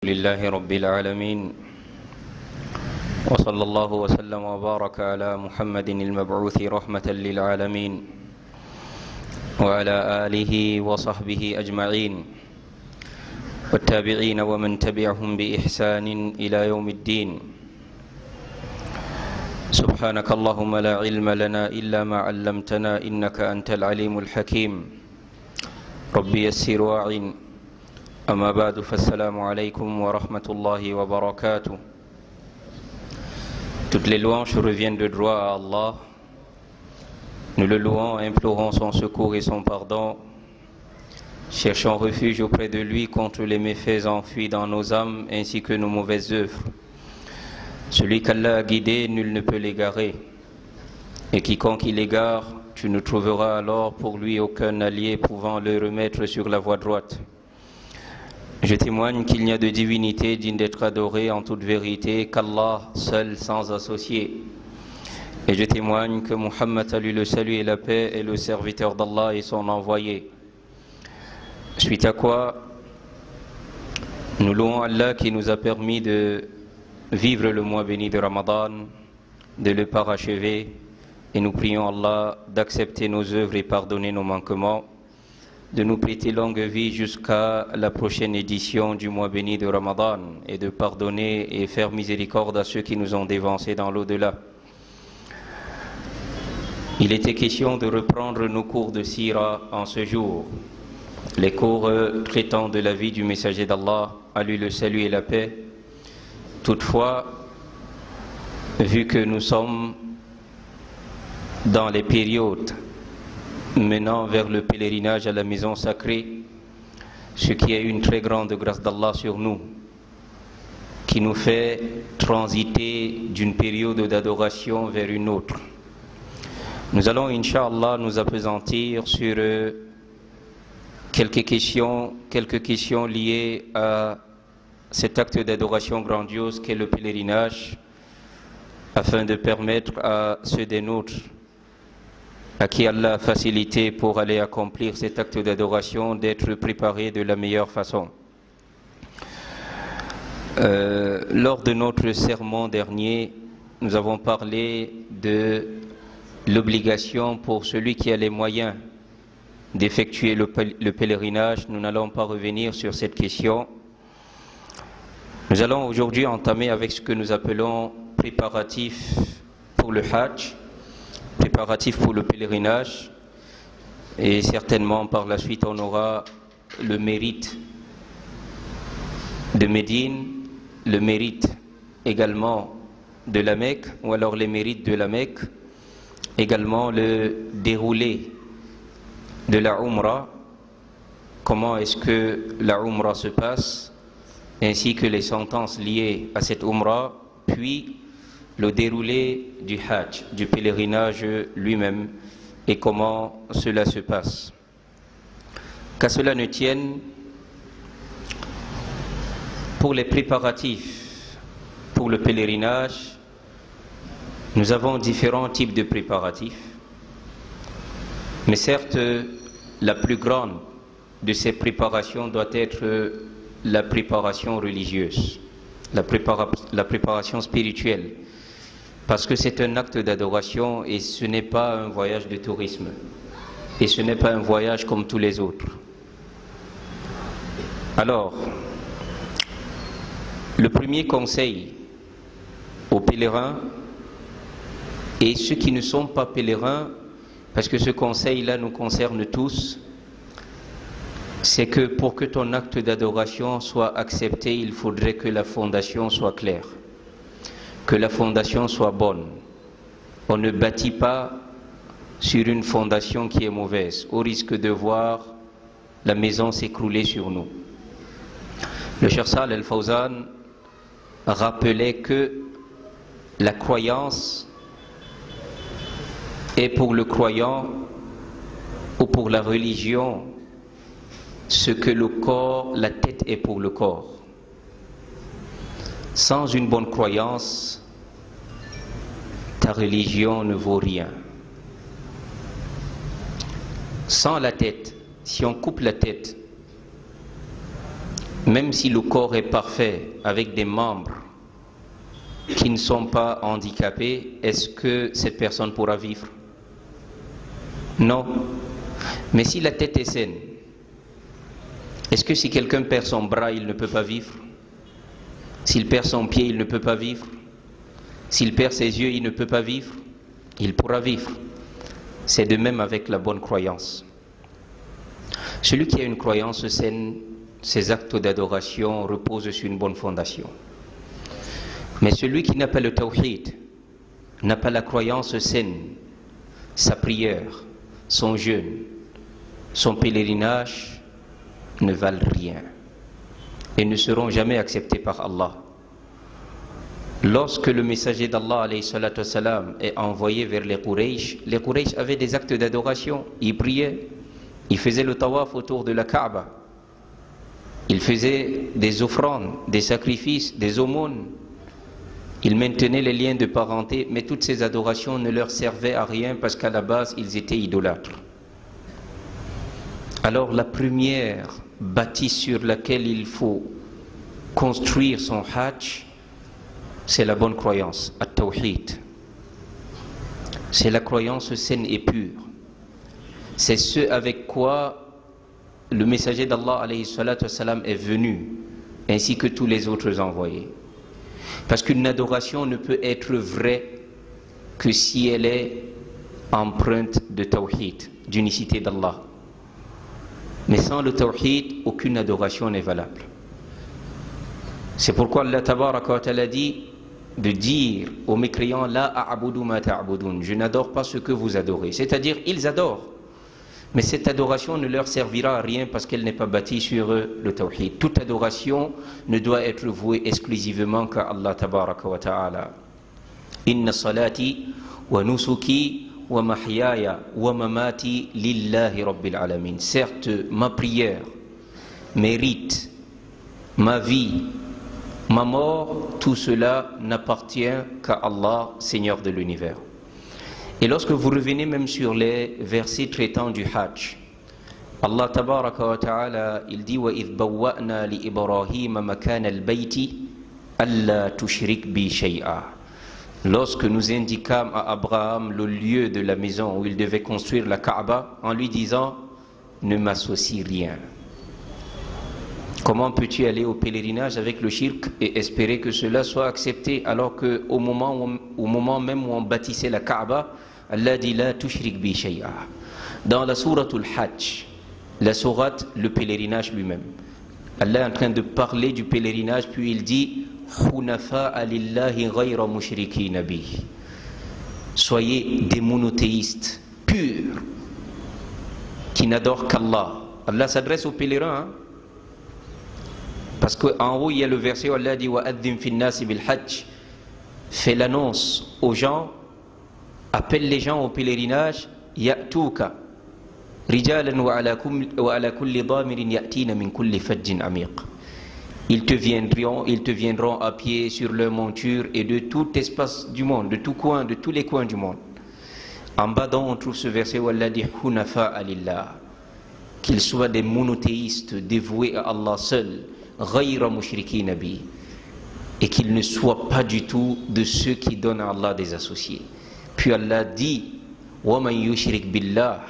لله رب العالمين وصلى الله وسلم وبارك على محمد المبعوث رحمة للعالمين وعلى آله وصحبه أجمعين والتابعين ومن تبعهم بإحسان إلى يوم الدين. سبحانك اللهم لا علم لنا إلا ما علمتنا إنك أنت العليم الحكيم. ربي يسر واعن. أما بعد فالسلام عليكم ورحمة الله وبركاته. Toutes les louanges reviennent de droit à Allah. Nous le louons, implorons son secours et son pardon. Cherchons refuge auprès de lui contre les méfaits enfuis dans nos âmes ainsi que nos mauvaises œuvres. Celui qu'Allah a guidé, nul ne peut l'égarer. Et quiconque il égare, tu ne trouveras alors pour lui aucun allié pouvant le remettre sur la voie droite. Je témoigne qu'il n'y a de divinité digne d'être adorée en toute vérité qu'Allah seul sans associé. Et je témoigne que Muhammad, à lui le salut et la paix, est le serviteur d'Allah et son envoyé. Suite à quoi, nous louons Allah qui nous a permis de vivre le mois béni de Ramadan, de le parachever, et nous prions Allah d'accepter nos œuvres et pardonner nos manquements, de nous prêter longue vie jusqu'à la prochaine édition du mois béni de Ramadan et de pardonner et faire miséricorde à ceux qui nous ont dévancés dans l'au-delà. Il était question de reprendre nos cours de Sira en ce jour, les cours traitant de la vie du messager d'Allah, à lui le salut et la paix. Toutefois, vu que nous sommes dans les périodes menant vers le pèlerinage à la maison sacrée, ce qui est une très grande grâce d'Allah sur nous, qui nous fait transiter d'une période d'adoration vers une autre. Nous allons, Inch'Allah, nous appesantir sur quelques questions liées à cet acte d'adoration grandiose qu'est le pèlerinage, afin de permettre à ceux des nôtres à qui Allah a facilité pour aller accomplir cet acte d'adoration d'être préparés de la meilleure façon. Lors de notre sermon dernier, nous avons parlé de l'obligation pour celui qui a les moyens d'effectuer le pèlerinage. Nous n'allons pas revenir sur cette question. Nous allons aujourd'hui entamer avec ce que nous appelons préparatifs pour le Hajj, préparatifs pour le pèlerinage, et certainement par la suite on aura le mérite de Médine, le mérite également de la Mecque, ou alors les mérites de la Mecque, également le déroulé de la Umrah, comment est-ce que la Umrah se passe, ainsi que les sentences liées à cette Umrah, puis le déroulé du Hajj, du pèlerinage lui-même, et comment cela se passe. Qu'à cela ne tienne, pour les préparatifs pour le pèlerinage, nous avons différents types de préparatifs, mais certes, la plus grande de ces préparations doit être la préparation religieuse, la préparation spirituelle, parce que c'est un acte d'adoration et ce n'est pas un voyage de tourisme, et ce n'est pas un voyage comme tous les autres. Alors, le premier conseil aux pèlerins et ceux qui ne sont pas pèlerins, parce que ce conseil-là nous concerne tous, c'est que pour que ton acte d'adoration soit accepté, il faudrait que la fondation soit claire, que la fondation soit bonne. On ne bâtit pas sur une fondation qui est mauvaise, au risque de voir la maison s'écrouler sur nous. Le Cheikh Saleh Al-Fawzan rappelait que la croyance est pour le croyant ou pour la religion ce que le corps, la tête est pour le corps. Sans une bonne croyance, ta religion ne vaut rien. Sans la tête, si on coupe la tête, même si le corps est parfait avec des membres qui ne sont pas handicapés, est-ce que cette personne pourra vivre? Non. Mais si la tête est saine, est-ce que si quelqu'un perd son bras, il ne peut pas vivre? S'il perd son pied, il ne peut pas vivre? S'il perd ses yeux, il ne peut pas vivre? Il pourra vivre. C'est de même avec la bonne croyance. Celui qui a une croyance saine, ses actes d'adoration reposent sur une bonne fondation. Mais celui qui n'a pas le tawhid, n'a pas la croyance saine, sa prière, son jeûne, son pèlerinage ne valent rien et ne seront jamais acceptés par Allah. Lorsque le messager d'Allah est envoyé vers les Quraysh avaient des actes d'adoration, ils priaient, ils faisaient le tawaf autour de la Kaaba, ils faisaient des offrandes, des sacrifices, des aumônes, ils maintenaient les liens de parenté, mais toutes ces adorations ne leur servaient à rien parce qu'à la base ils étaient idolâtres. Alors la première bâtisse sur laquelle il faut construire son hajj, c'est la bonne croyance, at-tawhid. C'est la croyance saine et pure. C'est ce avec quoi le messager d'Allah est venu, ainsi que tous les autres envoyés. Parce qu'une adoration ne peut être vraie que si elle est empreinte de tawhid, d'unicité d'Allah. Mais sans le tawhid, aucune adoration n'est valable. C'est pourquoi Allah tabaraka wa ta'ala dit de dire aux mécréants la a'budu ma ta'budun, je n'adore pas ce que vous adorez. C'est-à-dire ils adorent, mais cette adoration ne leur servira à rien parce qu'elle n'est pas bâtie sur le tawhid. Toute adoration ne doit être vouée exclusivement qu'à Allah tabaraka wa ta'ala. Inna salati wa nusuki wa mahyaya wa mamati lillahi rabbil alamin. Certes, ma prière, mes rites, ma vie, ma mort, tout cela n'appartient qu'à Allah, Seigneur de l'univers. Et lorsque vous revenez même sur les versets traitant du Hajj, Allah tabaraka wa ta'ala, il dit وَإِذْ بَوَّأْنَا لِإِبْرَاهِيمَ مَكَانَ الْبَيْتِ أَلَّا تُشْرِكْ بِي شَيْئًا. Lorsque nous indiquâmes à Abraham le lieu de la maison où il devait construire la Kaaba, en lui disant ne m'associe rien. Comment peux-tu aller au pèlerinage avec le shirk et espérer que cela soit accepté alors qu'au moment même où on bâtissait la Kaaba, Allah dit la tushrik bi shay'a. Dans la sourate al-Hajj, la sourate, le pèlerinage lui-même, Allah est en train de parler du pèlerinage, puis il dit hunafa'a lillahi ghayra mushrikina bi. Soyez des monothéistes purs qui n'adorent qu'Allah. Allah s'adresse aux pèlerins, hein? Parce qu'en haut, il y a le verset où Allah dit وَأَذِّمْ فِي النَّاسِ بِالْحَجِّ. Fais l'annonce aux gens, appelle les gens au pèlerinage, يَأْتُوكَ رِجَالًا وَعَلَى كُلِّ ضَامِرٍ يَأْتِينَ مِنْ كُلِّ فَجٍّ عَمِيقٍ. Ils te viendront à pied sur leur monture et de tout espace du monde, de tout coin, de tous les coins du monde. En bas, on trouve ce verset où Allah dit hunafa'a lillah, qu'ils soient des monothéistes dévoués à Allah seul, ghayra mushrikina bi, et qu'ils ne soient pas du tout de ceux qui donnent à Allah des associés. Puis Allah dit wa man yushrik billah,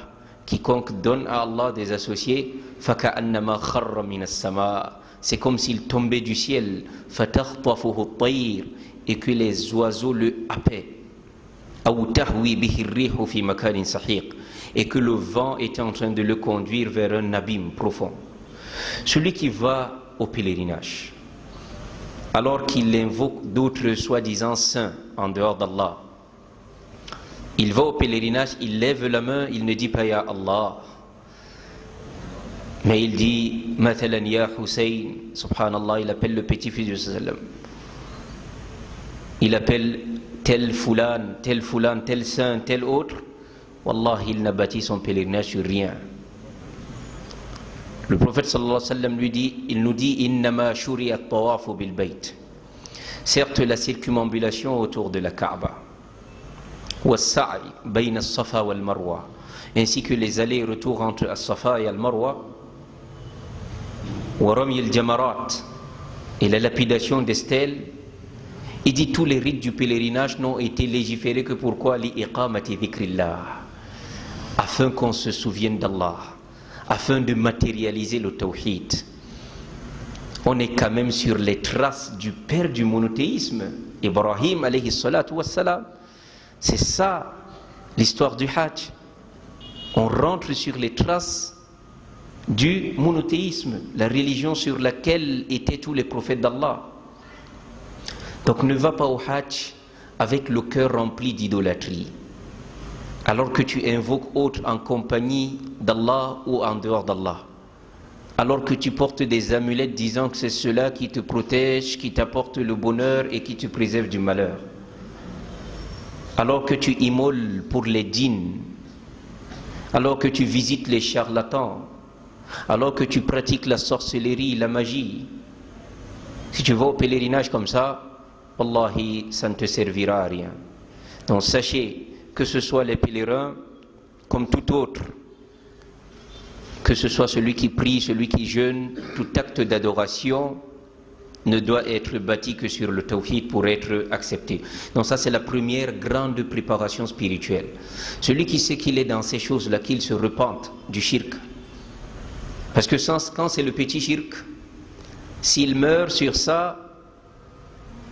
quiconque donne à Allah des associés, faka'annama kharra minas sama, c'est comme s'il tombait du ciel, fatakhtafuhu at-tayr, et que les oiseaux le happaient, aw tahwi bihi ar-rihu fi makanin sahiq, et que le vent était en train de le conduire vers un abîme profond. Celui qui va au pèlerinage, alors qu'il invoque d'autres soi-disant saints en dehors d'Allah, il va au pèlerinage, il lève la main, il ne dit pas Ya Allah, mais il dit Mathalan Ya Hussein, subhanallah, il appelle le petit-fils de sallam, il appelle tel fulan, tel saint, tel autre. Wallah, il n'a bâti son pèlerinage sur rien. Le prophète sallallahu alayhi wa sallam il nous dit innama shuri'a at-tawafu bil bayt. Certes, la circumambulation autour de la Kaaba, was-sa'i bayna as-safa wal marwa, ainsi que les allers et retours entre as-safa et al-marwa, wa rami al-jamarat et la lapidation des stèles, il dit tous les rites du pèlerinage n'ont été légiférés que pourquoi li-iqamati dhikrillah, afin qu'on se souvienne d'Allah, afin de matérialiser le tawhid. On est quand même sur les traces du père du monothéisme, Ibrahim alayhi salatu wassalam. C'est ça l'histoire du Hajj. On rentre sur les traces du monothéisme, la religion sur laquelle étaient tous les prophètes d'Allah. Donc ne va pas au Hajj avec le cœur rempli d'idolâtrie, alors que tu invoques autre en compagnie d'Allah ou en dehors d'Allah, alors que tu portes des amulettes disant que c'est cela qui te protège, qui t'apporte le bonheur et qui te préserve du malheur, alors que tu immoles pour les djinns, alors que tu visites les charlatans, alors que tu pratiques la sorcellerie, la magie. Si tu vas au pèlerinage comme ça, wallahi, ça ne te servira à rien. Donc sachez que ce soit les pèlerins comme tout autre, que ce soit celui qui prie, celui qui jeûne, tout acte d'adoration ne doit être bâti que sur le tawhid pour être accepté. Donc ça c'est la première grande préparation spirituelle. Celui qui sait qu'il est dans ces choses-là, qu'il se repente du shirk. Parce que quand c'est le petit shirk, s'il meurt sur ça,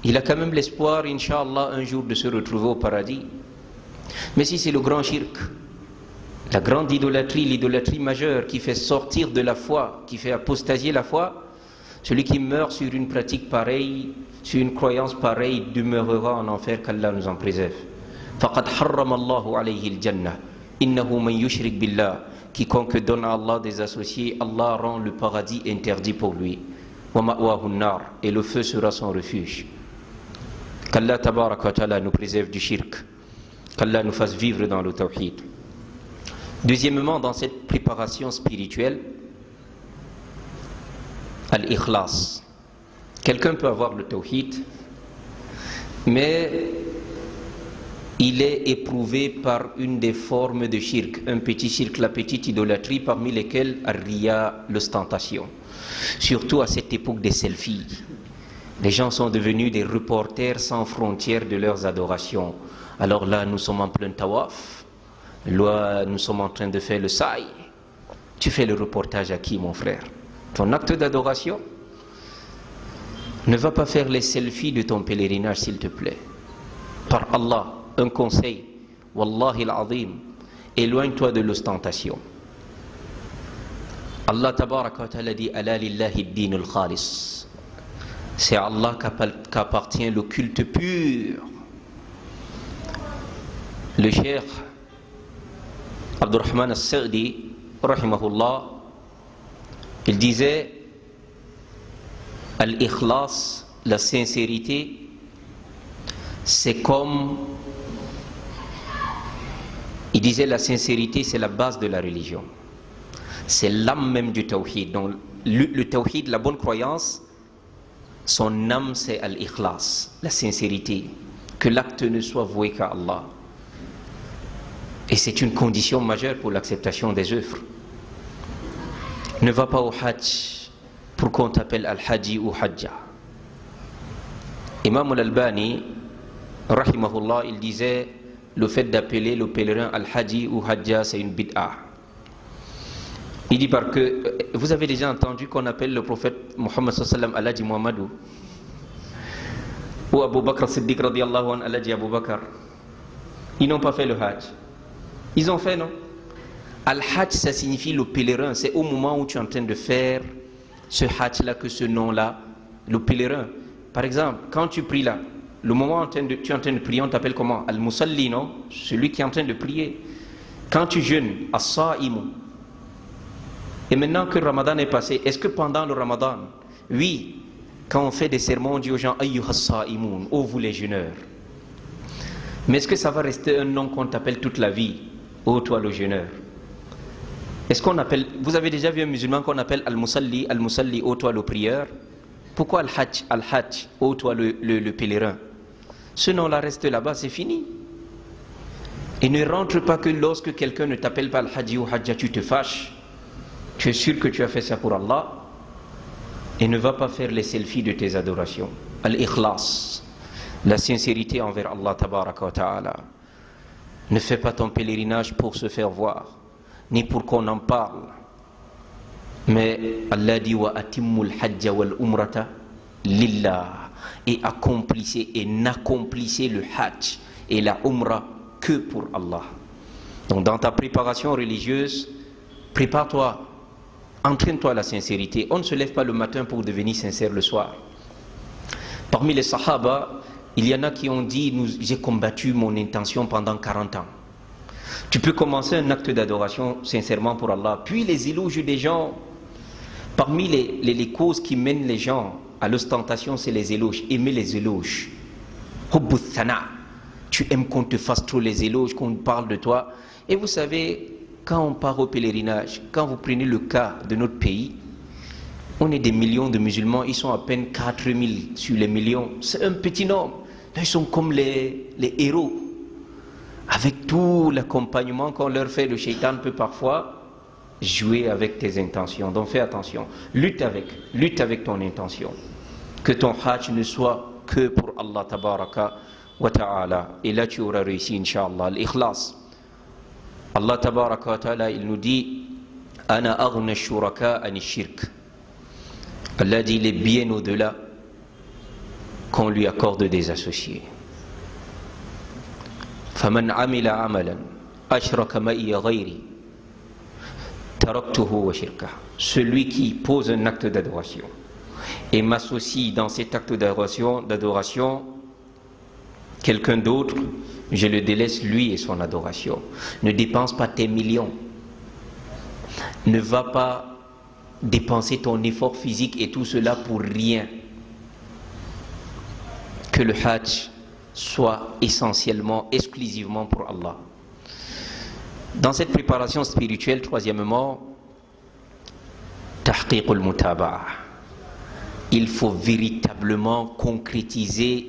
il a quand même l'espoir, Inch'Allah, un jour de se retrouver au paradis. Mais si c'est le grand shirk, la grande idolâtrie, l'idolâtrie majeure qui fait sortir de la foi, qui fait apostasier la foi, celui qui meurt sur une pratique pareille, sur une croyance pareille, demeurera en enfer, qu'Allah nous en préserve. فَقَدْ حَرَّمَ اللَّهُ عَلَيْهِ الْجَنَّةِ إِنَّهُ مَنْ يُشْرِكْ بِاللَّهِ. Quiconque donne à Allah des associés, Allah rend le paradis interdit pour lui. وَمَأْوَاهُ النَّارِ. Et le feu sera son refuge. Qu'Allah tabarak wa ta'ala nous préserve du shirk, qu'Allah nous fasse vivre dans le tawhid. Deuxièmement, dans cette préparation spirituelle, al-ikhlas. Quelqu'un peut avoir le tawhid, mais il est éprouvé par une des formes de shirk, un petit shirk, la petite idolâtrie, parmi lesquelles ar-riya, l'ostentation. Surtout à cette époque des selfies. Les gens sont devenus des reporters sans frontières de leurs adorations. Alors là, nous sommes en plein tawaf. Là, nous sommes en train de faire le sa'i. Tu fais le reportage à qui, mon frère? Ton acte d'adoration? Ne va pas faire les selfies de ton pèlerinage, s'il te plaît. Par Allah, un conseil. Wallahi al-azim. Éloigne-toi de l'ostentation. Allah tabaraka wa ta'ala dit Ala lillahi ad-din al-khalis. C'est à Allah qu'appartient le culte pur. Le cheikh Abdurrahman al-Sa'di, rahimahullah, il disait al-ikhlas, la sincérité, c'est comme, il disait la sincérité c'est la base de la religion. C'est l'âme même du tawhid. Donc le tawhid, la bonne croyance, son âme c'est al-ikhlas, la sincérité, que l'acte ne soit voué qu'à Allah. Et c'est une condition majeure pour l'acceptation des œuvres. Ne va pas au Hajj pour qu'on t'appelle al-Haji ou Hajja. Imam al-Albani, rahimahullah, il disait le fait d'appeler le pèlerin al-Haji ou Hajja c'est une bid'a. Il dit parce que vous avez déjà entendu qu'on appelle le prophète Muhammad sallallahu alayhi wa sallam Muhammadou, ou Abu Bakr Siddiq radiallahu anhu Al-Haji Abu Bakr. Ils n'ont pas fait le Hajj. Ils ont fait, non? Al-Hajj, ça signifie le pèlerin. C'est au moment où tu es en train de faire ce Hajj-là que ce nom-là, le pèlerin. Par exemple, quand tu pries là, le moment où tu es en train de prier, on t'appelle comment? Al-Musalli, non? Celui qui est en train de prier. Quand tu jeûnes, As-Sa'imu. Et maintenant que le Ramadan est passé, est-ce que pendant le Ramadan, oui, quand on fait des sermons, on dit aux gens Ayyuhas Sa'imun, ô vous les jeûneurs. Mais est-ce que ça va rester un nom qu'on t'appelle toute la vie, ô toi le jeûneur? Est-ce qu'on appelle, vous avez déjà vu un musulman qu'on appelle Al-Musalli, Al-Musalli, ô toi le prieur? Pourquoi Al-Hajj, Al-Hajj, ô toi le pèlerin? Ce nom-là reste là-bas, c'est fini. Et ne rentre pas que lorsque quelqu'un ne t'appelle pas Al-Hajji ou Hajja, tu te fâches. Tu es sûr que tu as fait ça pour Allah? Et ne va pas faire les selfies de tes adorations. Al-ikhlas, la sincérité envers Allah tabaraka wa ta'ala. Ne fais pas ton pèlerinage pour se faire voir, ni pour qu'on en parle. Mais Allah dit wa atimmul hajja wal umrata lillah, et accomplissez et n'accomplissez le hajj et la umrah que pour Allah. Donc dans ta préparation religieuse, prépare-toi, entraîne-toi à la sincérité. On ne se lève pas le matin pour devenir sincère le soir. Parmi les sahaba, il y en a qui ont dit, j'ai combattu mon intention pendant 40 ans. Tu peux commencer un acte d'adoration sincèrement pour Allah, puis les éloges des gens. Parmi les causes qui mènent les gens à l'ostentation, c'est les éloges. Aimer les éloges. Hubbut thana. Tu aimes qu'on te fasse trop les éloges, qu'on parle de toi. Et vous savez, quand on part au pèlerinage, quand vous prenez le cas de notre pays, on est des millions de musulmans, ils sont à peine 4000 sur les millions. C'est un petit nombre. Ils sont comme les héros. Avec tout l'accompagnement qu'on leur fait, le shaitan peut parfois jouer avec tes intentions. Donc fais attention. Lutte avec ton intention. Que ton hajj ne soit que pour Allah tabaraka wa ta'ala. Et là tu auras réussi, incha'Allah. L'ikhlas. Allah tabaraka wa ta'ala, il nous dit Ana aghna shuraka ani shirk. Allah dit il est bien au-delà qu'on lui accorde des associés. فَمَنْ عَمِلَ عَمَلًا أَشْرَكَ مَئِيَ غَيْرِي تَرَكْتُهُ وَشِرْكَهُ. Celui qui pose un acte d'adoration et m'associe dans cet acte d'adoration quelqu'un d'autre, je le délaisse lui et son adoration. Ne dépense pas tes millions. Ne va pas dépenser ton effort physique et tout cela pour rien. Que le hajj soit essentiellement, exclusivement pour Allah. Dans cette préparation spirituelle, troisièmement, tahqiqul mutaba'a. Il faut véritablement concrétiser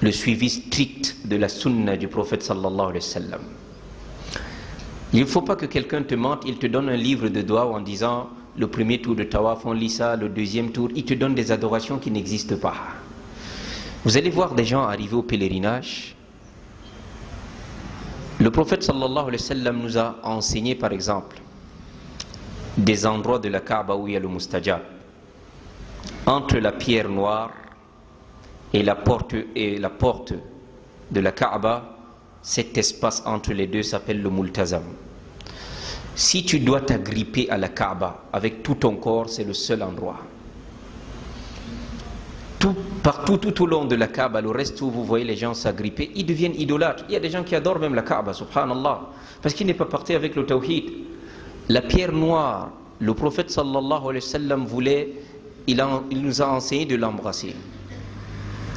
le suivi strict de la sunna du prophète sallallahu alayhi wa sallam. Il ne faut pas que quelqu'un te mente, il te donne un livre de doigts en disant le premier tour de tawaf, on lit ça, le deuxième tour, il te donne des adorations qui n'existent pas. Vous allez voir des gens arriver au pèlerinage. Le prophète sallallahu alayhi wa sallam nous a enseigné par exemple des endroits de la Kaaba où il y a le mustajab. Entre la pierre noire et la porte de la Kaaba, cet espace entre les deux s'appelle le multazam. Si tu dois t'agripper à la Kaaba avec tout ton corps, c'est le seul endroit. Partout tout au long de la Kaaba, le reste où vous voyez les gens s'agripper, ils deviennent idolâtres. Il y a des gens qui adorent même la Kaaba, subhanallah, parce qu'il n'est pas parti avec le tawhid. La pierre noire, le prophète sallallahu alayhi wa sallam il nous a enseigné de l'embrasser.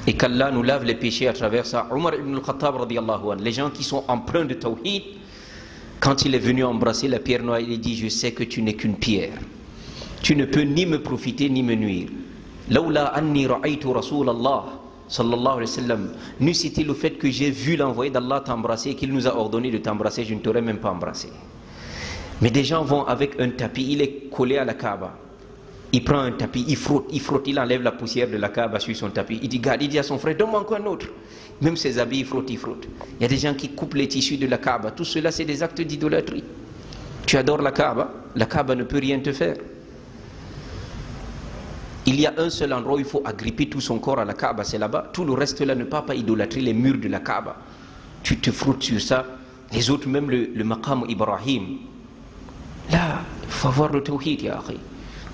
Et qu'Allah nous lave les péchés à travers ça. Omar ibn al-Khattab radiyallahu anhu, les gens qui sont empreints de tawhid, quand il est venu embrasser la pierre noire, il dit, je sais que tu n'es qu'une pierre. Tu ne peux ni me profiter ni me nuire. Laula anni ra'aytu Rasulallah sallallahu alayhi wa sallam, n'eût été le fait que j'ai vu l'envoyé d'Allah t'embrasser et qu'il nous a ordonné de t'embrasser, je ne t'aurais même pas embrassé. Mais des gens vont avec un tapis, il est collé à la Kaaba. Il prend un tapis, il frotte, il enlève la poussière de la Kaaba sur son tapis. Il dit, garde, il dit à son frère, donne-moi encore un autre. Même ses habits, il frotte. Il y a des gens qui coupent les tissus de la Kaaba. Tout cela, c'est des actes d'idolâtrie. Tu adores la Kaaba ne peut rien te faire. Il y a un seul endroit où il faut agripper tout son corps à la Kaaba, c'est là-bas. Tout le reste là ne peut pas idolâtrer les murs de la Kaaba. Tu te frottes sur ça. Les autres, même le maqam Ibrahim. Là, il faut avoir le tawhid, ya akhi.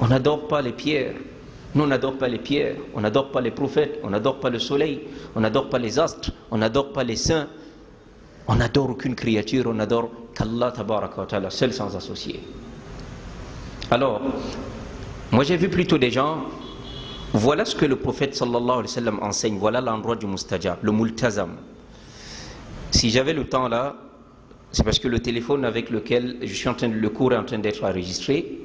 On n'adore pas les pierres. Nous, on n'adore pas les pierres. On n'adore pas les prophètes. On n'adore pas le soleil. On n'adore pas les astres. On n'adore pas les saints. On n'adore aucune créature. On n'adore qu'Allah tabaraka wa ta'ala, seul sans associé. Alors, moi j'ai vu plutôt des gens, voilà ce que le prophète sallallahu alayhi wa sallam enseigne, voilà l'endroit du mustajab, le multazam. Si j'avais le temps là, c'est parce que le téléphone avec lequel je suis le cours est en train d'être enregistré,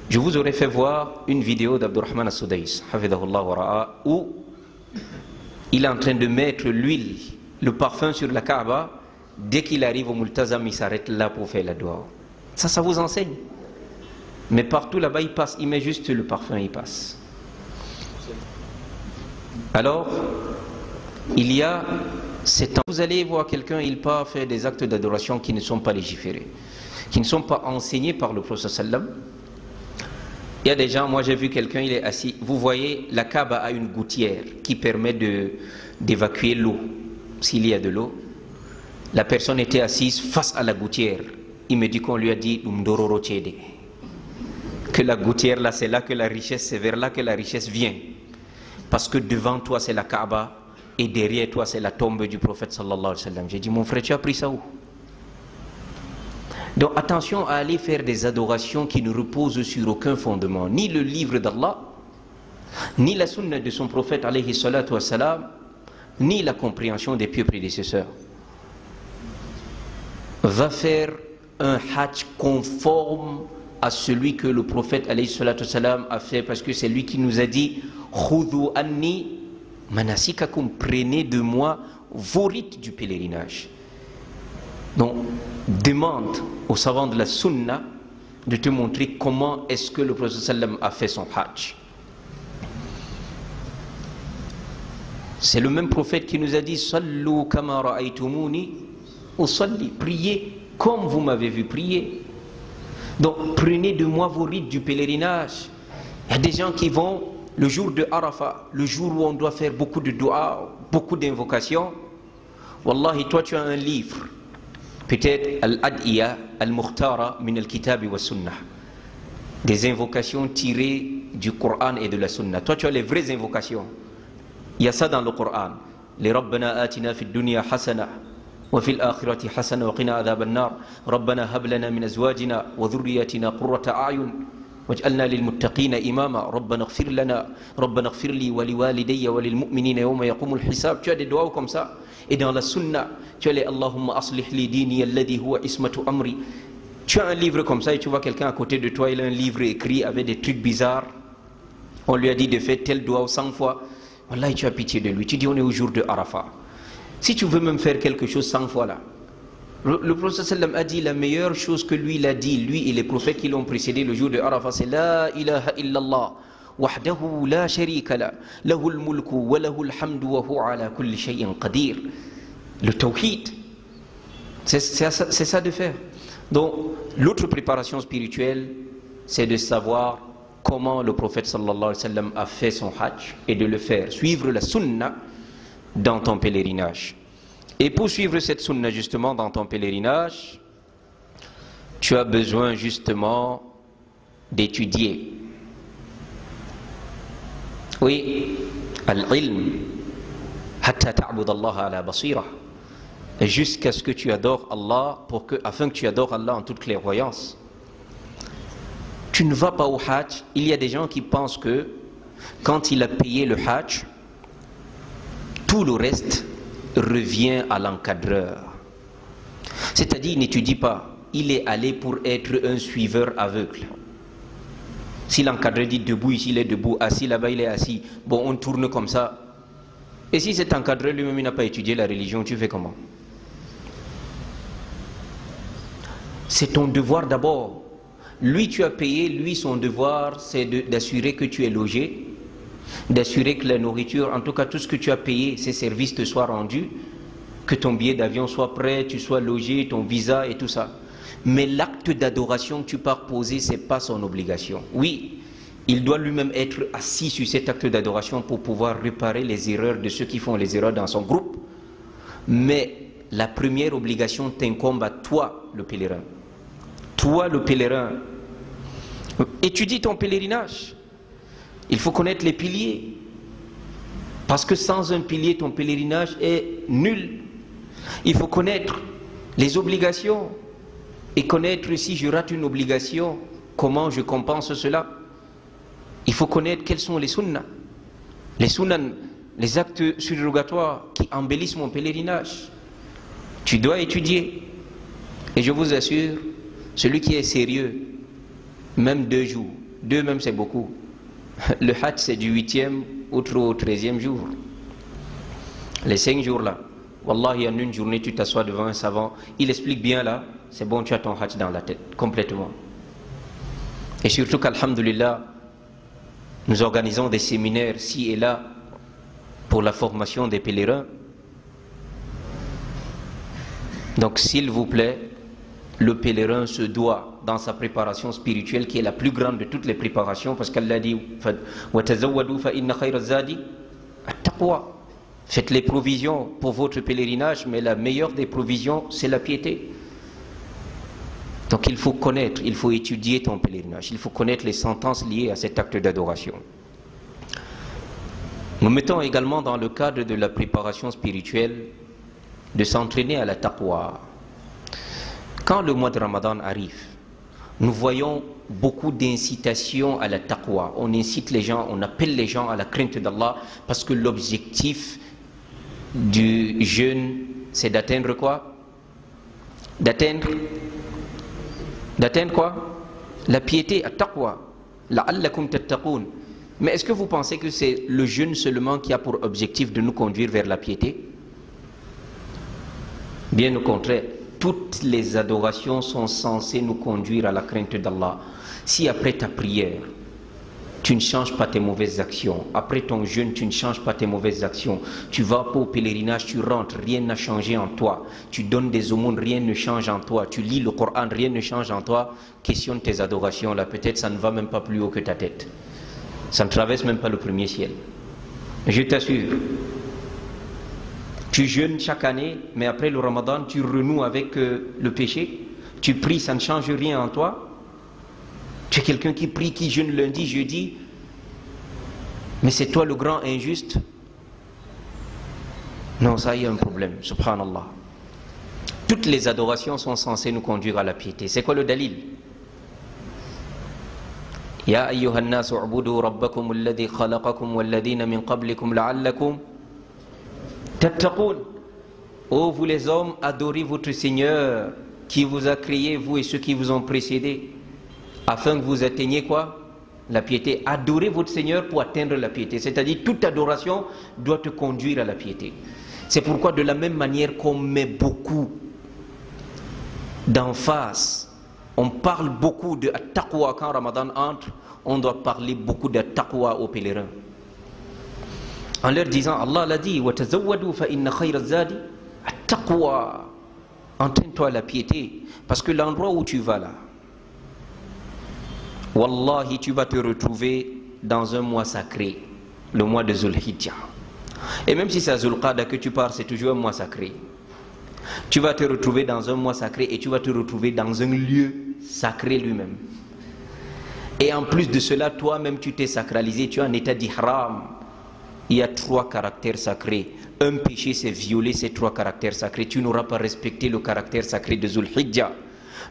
je vous aurais fait voir une vidéo d'Abdurrahman as-Sudais, hafidahullah wa ra'a, où il est en train de mettre l'huile, le parfum sur la Kaaba. Dès qu'il arrive au multazam, il s'arrête là pour faire la dua. Ça vous enseigne. Mais partout là-bas, il passe, il met juste le parfum, il passe. Alors, il y a vous allez voir quelqu'un, il part faire des actes d'adoration qui ne sont pas légiférés, qui ne sont pas enseignés par le prophète sallam. Il y a des gens, moi j'ai vu quelqu'un, il est assis, vous voyez, la Kaaba a une gouttière qui permet d'évacuer l'eau, s'il y a de l'eau. La personne était assise face à la gouttière. Il me dit qu'on lui a dit que la gouttière là, c'est là que la richesse, c'est vers là que la richesse vient. Parce que devant toi c'est la Kaaba et derrière toi c'est la tombe du prophète sallallahu alayhi wa sallam. J'ai dit, mon frère, tu as pris ça où? Donc attention à aller faire des adorations qui ne reposent sur aucun fondement, ni le livre d'Allah, ni la sunna de son prophète alayhi salatu wa salam, ni la compréhension des pieux prédécesseurs. Va faire un hajj conforme à celui que le prophète alayhi salatu wa salam a fait, parce que c'est lui qui nous a dit khudhu anni manasikakum, prenez de moi vos rites du pèlerinage. Donc demande aux savants de la sunna de te montrer comment est-ce que le prophète sallam a fait son hajj. C'est le même prophète qui nous a dit sallu kama ra'aytumuni usalli, priez comme vous m'avez vu prier. Donc prenez de moi vos rites du pèlerinage. Il y a des gens qui vont le jour de Arafat, le jour où on doit faire beaucoup de dua, beaucoup d'invocations. Wallahi, toi tu as un livre, peut-être Al-Ad'iya Al-Mukhtara min al-Kitabi wa Sunnah, des invocations tirées du Coran et de la Sunna. Toi tu as les vraies invocations. Il y a ça dans le Coran. Les Rabbana atina fi dunya hasana wa fil akhirati hasana wa qina adhab an-nar. Rabbana hab lana min azwajina wa dhurriyyatina qurrata a'yun waj'alna lil muttaqina imama. Rabbana ighfir lana, Rabbana ighfir li wa liwalidayya wa lil mu'minina yawma yaqumul hisab. Tu as des doigts comme ça. Et dans la sunna, tu as les Allahumma aslih li dini alladhi huwa ismatu amri. Tu as un livre comme ça et tu vois quelqu'un à côté de toi, il a un livre écrit avec des trucs bizarres. On lui a dit de faire tel doigt 100 fois. Wallahi, tu as pitié de lui. Tu dis, on est au jour de Arafat. Si tu veux même faire quelque chose 100 fois là, le prophète sallam a dit la meilleure chose que lui il a dit, lui et les prophètes qui l'ont précédé le jour de Arafat, c'est la ilaha illallah wahdahu la sharika la lahul mulku wa lahul hamdu wa huwa ala kulli shay'in qadir. Le tawhid, c'est ça de faire. Donc l'autre préparation spirituelle, c'est de savoir comment le prophète sallallahu alayhi wa sallam a fait son hajj et de le faire, suivre la sunna dans ton pèlerinage. Et pour suivre cette sunna justement dans ton pèlerinage, tu as besoin justement d'étudier. Oui, al-ilm hatta ta'bud Allah ala basira, jusqu'à ce que tu adores Allah, afin que tu adores Allah en toute clairvoyance. Tu ne vas pas au hajj. Il y a des gens qui pensent que quand il a payé le hajj, tout le reste revient à l'encadreur. C'est-à-dire, il n'étudie pas. Il est allé pour être un suiveur aveugle. Si l'encadreur dit debout, ici il est debout, assis là-bas il est assis, bon on tourne comme ça. Et si cet encadreur lui-même il n'a pas étudié la religion, tu fais comment? C'est ton devoir d'abord. Lui tu as payé, lui son devoir c'est d'assurer que tu es logé, d'assurer que la nourriture, en tout cas tout ce que tu as payé, ces services te soient rendus, que ton billet d'avion soit prêt, tu sois logé, ton visa et tout ça. Mais l'acte d'adoration que tu pars poser, ce n'est pas son obligation. Oui, il doit lui-même être assis sur cet acte d'adoration pour pouvoir réparer les erreurs de ceux qui font les erreurs dans son groupe. Mais la première obligation t'incombe à toi, le pèlerin. Toi, le pèlerin, étudie ton pèlerinage. Il faut connaître les piliers. Parce que sans un pilier, ton pèlerinage est nul. Il faut connaître les obligations. Et connaître si je rate une obligation, comment je compense cela. Il faut connaître quels sont les sunnas. Les sunnas, les actes surrogatoires qui embellissent mon pèlerinage. Tu dois étudier. Et je vous assure, celui qui est sérieux, même 2 jours, 2 même c'est beaucoup. Le hajj c'est du 8e au 13e jour. Les 5 jours là, wallahi en une journée tu t'assois devant un savant, il explique bien là, c'est bon, tu as ton hajj dans la tête, complètement. Et surtout qu'alhamdulillah, nous organisons des séminaires ci et là pour la formation des pèlerins. Donc s'il vous plaît, le pèlerin se doit dans sa préparation spirituelle, qui est la plus grande de toutes les préparations, parce qu'Allah dit وَتَزَوَّدُوا فَإِنَّ خَيْرَ الزَّادِ التَّقْوَى. Faites les provisions pour votre pèlerinage, mais la meilleure des provisions, c'est la piété. Donc il faut connaître, il faut étudier ton pèlerinage, il faut connaître les sentences liées à cet acte d'adoration. Nous mettons également dans le cadre de la préparation spirituelle de s'entraîner à la taqwa. Quand le mois de Ramadan arrive, nous voyons beaucoup d'incitations à la taqwa. On incite les gens, on appelle les gens à la crainte d'Allah, parce que l'objectif du jeûne, c'est d'atteindre quoi? D'atteindre quoi? La piété, at-taqwa. La'allakum tattaqoun. Mais est-ce que vous pensez que c'est le jeûne seulement qui a pour objectif de nous conduire vers la piété? Bien au contraire, toutes les adorations sont censées nous conduire à la crainte d'Allah. Si après ta prière, tu ne changes pas tes mauvaises actions, après ton jeûne, tu ne changes pas tes mauvaises actions, tu vas pas au pèlerinage, tu rentres, rien n'a changé en toi, tu donnes des aumônes, rien ne change en toi, tu lis le Coran, rien ne change en toi, questionne tes adorations là, peut-être ça ne va même pas plus haut que ta tête. Ça ne traverse même pas le premier ciel. Je t'assure. Tu jeûnes chaque année, mais après le Ramadan, tu renoues avec le péché. Tu pries, ça ne change rien en toi. Tu es quelqu'un qui prie, qui jeûne lundi, jeudi, mais c'est toi le grand injuste. Non, ça y a un problème, subhanallah. Toutes les adorations sont censées nous conduire à la piété. C'est quoi le dalil? Ya ayyuhan nas u'budu rabbakum alladhi khalaqakum walladhina min qablikum la'allakum tattaqun. Ô vous les hommes, adorez votre Seigneur qui vous a créé, vous et ceux qui vous ont précédés, afin que vous atteigniez quoi? La piété. Adorez votre Seigneur pour atteindre la piété. C'est-à-dire toute adoration doit te conduire à la piété. C'est pourquoi de la même manière qu'on met beaucoup d'emphase, on parle beaucoup de taqwa quand Ramadan entre, on doit parler beaucoup de taqwa aux pèlerins. En leur disant, Allah l'a dit, وَتَزَوَّدُوا فَإِنَّ خَيْرَ الزَّادِ التَّقْوَى. Entraîne-toi à la piété, parce que l'endroit où tu vas là, wallahi, tu vas te retrouver dans un mois sacré, le mois de Zulhijjah. Et même si c'est à Zulqada que tu pars, c'est toujours un mois sacré. Tu vas te retrouver dans un mois sacré et tu vas te retrouver dans un lieu sacré lui-même. Et en plus de cela, toi-même tu t'es sacralisé, tu es en état d'ihram. Il y a 3 caractères sacrés. Un péché, c'est violer ces 3 caractères sacrés. Tu n'auras pas respecté le caractère sacré de Zulhijjah,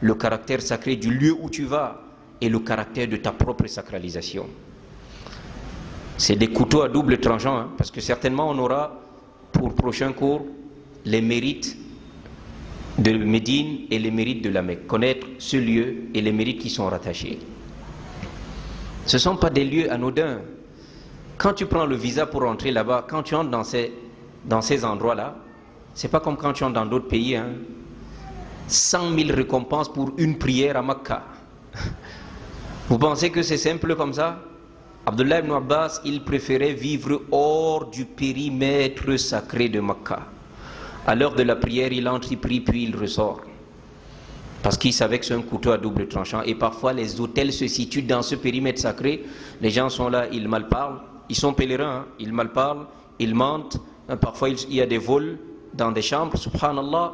le caractère sacré du lieu où tu vas et le caractère de ta propre sacralisation. C'est des couteaux à double tranchant, hein, parce que certainement on aura pour prochain cours les mérites de Médine et les mérites de la Mecque. Connaître ce lieu et les mérites qui sont rattachés. Ce ne sont pas des lieux anodins. Quand tu prends le visa pour entrer là-bas, quand tu entres dans ces endroits-là, c'est pas comme quand tu entres dans d'autres pays. Hein. 100 000 récompenses pour une prière à Makkah. Vous pensez que c'est simple comme ça? Abdullah ibn Abbas, il préférait vivre hors du périmètre sacré de Makkah. À l'heure de la prière, il entre, il prie, puis il ressort. Parce qu'il savait que c'est un couteau à double tranchant. Et parfois, les hôtels se situent dans ce périmètre sacré. Les gens sont là, ils malparlent. Ils sont pèlerins, hein. Ils malparlent, ils mentent. Parfois, il y a des vols dans des chambres. Subhanallah.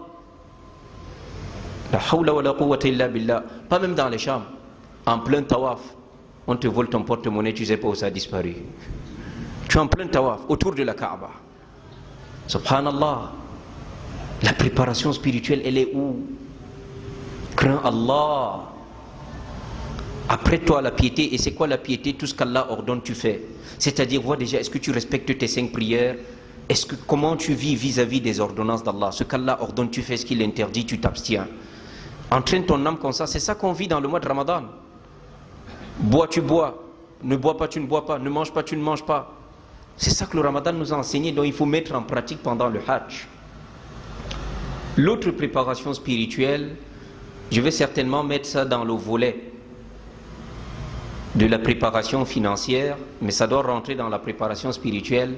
La hawla wa la quwwata illa billah. Pas même dans les chambres. En plein tawaf, on te vole ton porte-monnaie, tu ne sais pas où ça a disparu. Tu es en plein tawaf, autour de la Kaaba. Subhanallah. La préparation spirituelle, elle est où? Crains Allah. Après toi, la piété. Et c'est quoi la piété? Tout ce qu'Allah ordonne, tu fais. C'est-à-dire, vois déjà, est-ce que tu respectes tes 5 prières? Comment tu vis vis-à-vis des ordonnances d'Allah? Ce qu'Allah ordonne, tu fais. Ce qu'il interdit, tu t'abstiens. Entraîne ton âme comme ça. C'est ça qu'on vit dans le mois de Ramadan. Bois, tu bois. Ne bois pas, tu ne bois pas. Ne mange pas, tu ne manges pas. C'est ça que le Ramadan nous a enseigné. Donc il faut mettre en pratique pendant le Hajj. L'autre préparation spirituelle, je vais certainement mettre ça dans le volet de la préparation financière, mais ça doit rentrer dans la préparation spirituelle.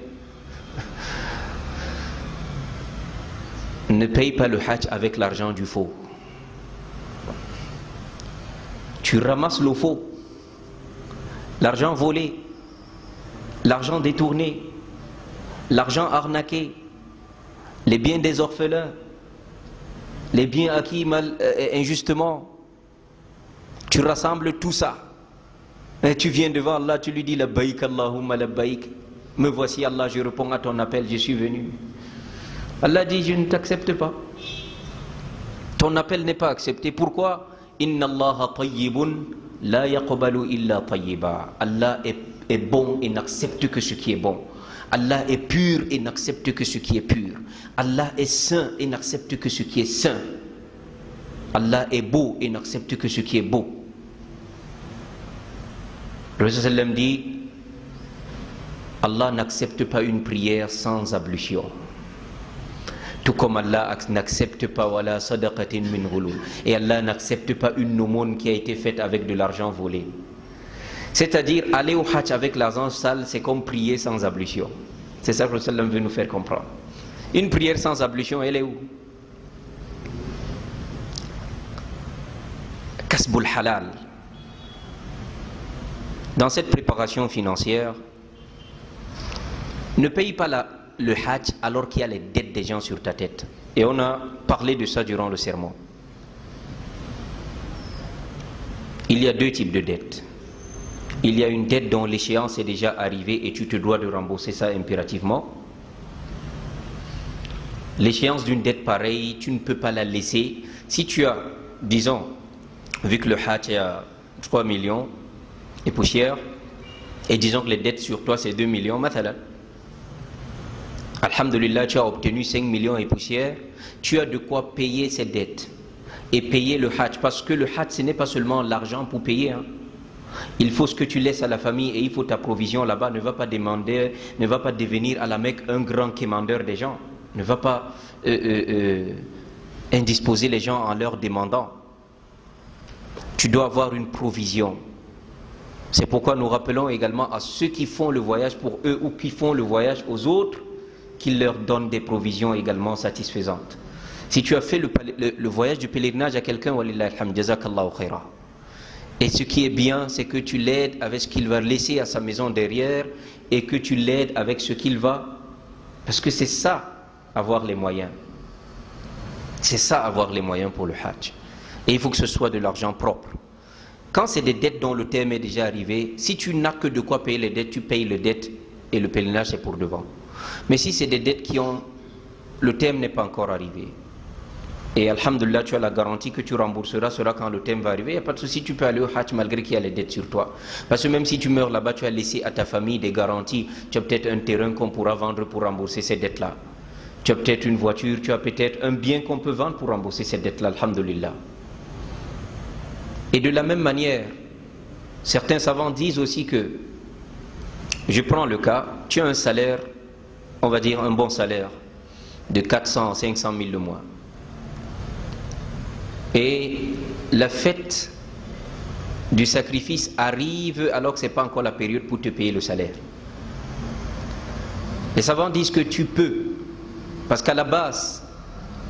Ne paye pas le hajj avec l'argent du faux. Tu ramasses le faux, l'argent volé, l'argent détourné, l'argent arnaqué, les biens des orphelins, les biens acquis injustement. Tu rassembles tout ça. Et tu viens devant Allah, tu lui dis labbaïk Allahumma labbaïk. Me voici Allah, je réponds à ton appel, je suis venu. Allah dit, je ne t'accepte pas. Ton appel n'est pas accepté. Pourquoi? Inna Allah tayyibun la yaqbalu illa tayyiba. Allah est bon et n'accepte que ce qui est bon. Allah est pur et n'accepte que ce qui est pur. Allah est saint et n'accepte que ce qui est saint. Allah est beau et n'accepte que ce qui est beau. Le Prophète sallam dit, Allah n'accepte pas une prière sans ablution. Tout comme Allah n'accepte pas wala sadaqatin min ghulul. Et Allah n'accepte pas une aumône qui a été faite avec de l'argent volé. C'est-à-dire, aller au hajj avec l'argent sale, c'est comme prier sans ablution. C'est ça que le Prophète veut nous faire comprendre. Une prière sans ablution, elle est où? Kasbul halal. Dans cette préparation financière, ne paye pas le hajj alors qu'il y a les dettes des gens sur ta tête. Et on a parlé de ça durant le sermon. Il y a deux types de dettes. Il y a une dette dont l'échéance est déjà arrivée et tu te dois de rembourser ça impérativement. L'échéance d'une dette pareille, tu ne peux pas la laisser. Si tu as, disons, vu que le hajj est à 3 millions et poussière, et disons que les dettes sur toi c'est 2 millions, mathalan. Alhamdulillah, tu as obtenu 5 millions et poussière, tu as de quoi payer ces dettes et payer le hajj, parce que le hajj ce n'est pas seulement l'argent pour payer, hein. Il faut ce que tu laisses à la famille et il faut ta provision là-bas. Ne va pas demander, ne va pas devenir à la Mecque un grand quémandeur des gens. Ne va pas indisposer les gens en leur demandant. Tu dois avoir une provision. C'est pourquoi nous rappelons également à ceux qui font le voyage pour eux ou qui font le voyage aux autres qu'ils leur donnent des provisions également satisfaisantes. Si tu as fait le voyage du pèlerinage à quelqu'un, walillahi alhamd, jazakallahu khaira. Et ce qui est bien, c'est que tu l'aides avec ce qu'il va laisser à sa maison derrière et que tu l'aides avec ce qu'il va. Parce que c'est ça, avoir les moyens. C'est ça, avoir les moyens pour le hajj. Et il faut que ce soit de l'argent propre. Quand c'est des dettes dont le terme est déjà arrivé, si tu n'as que de quoi payer les dettes, tu payes les dettes et le pèlerinage c'est pour devant. Mais si c'est des dettes qui ont... le terme n'est pas encore arrivé. Et alhamdulillah, tu as la garantie que tu rembourseras cela quand le thème va arriver. Il n'y a pas de souci, tu peux aller au hajj malgré qu'il y a les dettes sur toi. Parce que même si tu meurs là-bas, tu as laissé à ta famille des garanties. Tu as peut-être un terrain qu'on pourra vendre pour rembourser ces dettes-là. Tu as peut-être une voiture, tu as peut-être un bien qu'on peut vendre pour rembourser ces dettes-là, alhamdulillah. Et de la même manière, certains savants disent aussi que, je prends le cas, tu as un salaire, on va dire un bon salaire, de 400 à 500 000 le mois. Et la fête du sacrifice arrive alors que ce n'est pas encore la période pour te payer le salaire. Les savants disent que tu peux, parce qu'à la base,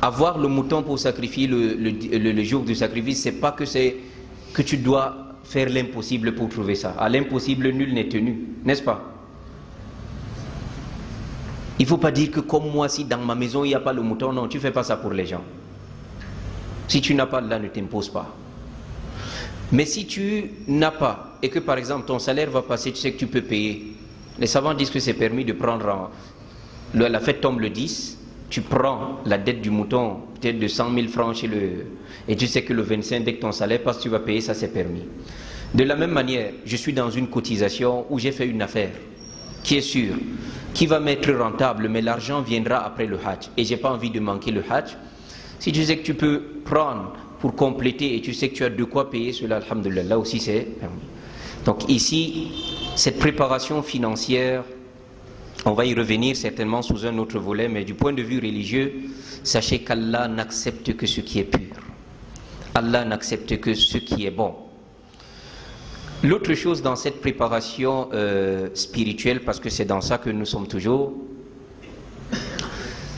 avoir le mouton pour sacrifier le jour du sacrifice, c'est pas que tu dois faire l'impossible pour trouver ça. À l'impossible, nul n'est tenu, n'est-ce pas? Il ne faut pas dire que comme moi, si dans ma maison il n'y a pas le mouton, non, tu ne fais pas ça pour les gens. Si tu n'as pas, Allah ne t'impose pas. Mais si tu n'as pas, et que par exemple ton salaire va passer, tu sais que tu peux payer. Les savants disent que c'est permis de prendre, la fête tombe le 10, tu prends la dette du mouton, peut-être de 100 000 francs chez et tu sais que le 25, dès que ton salaire passe, tu vas payer, ça c'est permis. De la même manière, je suis dans une cotisation où j'ai fait une affaire, qui est sûre, qui va m'être rentable, mais l'argent viendra après le hajj, et je n'ai pas envie de manquer le hajj. Si tu sais que tu peux prendre pour compléter et tu sais que tu as de quoi payer cela, alhamdulillah, là aussi c'est permis. Donc ici, cette préparation financière, on va y revenir certainement sous un autre volet, mais du point de vue religieux, sachez qu'Allah n'accepte que ce qui est pur. Allah n'accepte que ce qui est bon. L'autre chose dans cette préparation spirituelle, parce que c'est dans ça que nous sommes toujours,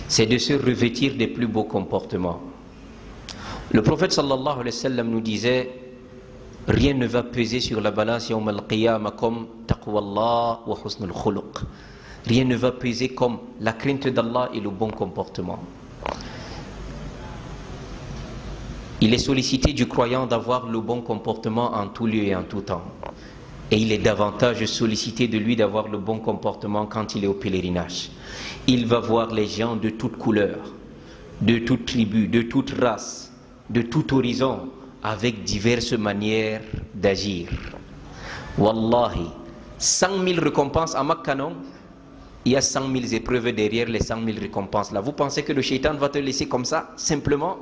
c'est de se revêtir des plus beaux comportements. Le prophète sallallahu alayhi wa sallam nous disait: rien ne va peser sur la balance yawm al-qiyamah comme taqwallah wa husnul khuluq. Rien ne va peser comme la crainte d'Allah et le bon comportement. Il est sollicité du croyant d'avoir le bon comportement en tout lieu et en tout temps. Et il est davantage sollicité de lui d'avoir le bon comportement quand il est au pèlerinage. Il va voir les gens de toutes couleurs, de toutes tribus, de toutes races, de tout horizon, avec diverses manières d'agir. Wallahi, 100 000 récompenses à Makkah, non? Il y a 100 000 épreuves derrière les 100 000 récompenses là. Vous pensez que le shaitan va te laisser comme ça, simplement?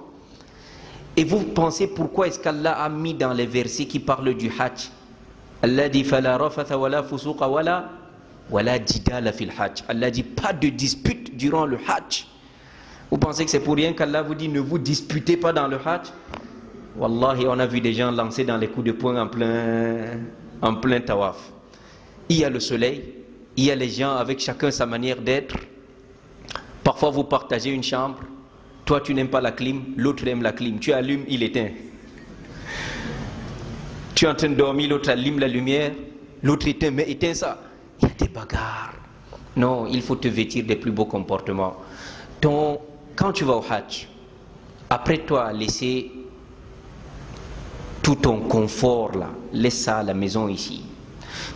Et vous pensez pourquoi est-ce qu'Allah a mis dans les versets qui parlent du hajj? Allah dit fala rafatha wala fusuqa wala jidala fil hajj. Allah dit pas de dispute durant le hajj. Vous pensez que c'est pour rien qu'Allah vous dit ne vous disputez pas dans le hajj? Wallahi, on a vu des gens lancer dans les coups de poing en plein tawaf. Il y a le soleil, il y a les gens avec chacun sa manière d'être. Parfois vous partagez une chambre. Toi tu n'aimes pas la clim, l'autre aime la clim. Tu allumes, il éteint. Tu es en train de dormir, l'autre allume la lumière, l'autre éteint, mais éteint ça. Il y a des bagarres. Non, il faut te vêtir des plus beaux comportements. Quand tu vas au hajj, après toi laisser tout ton confort là, laisse ça à la maison ici.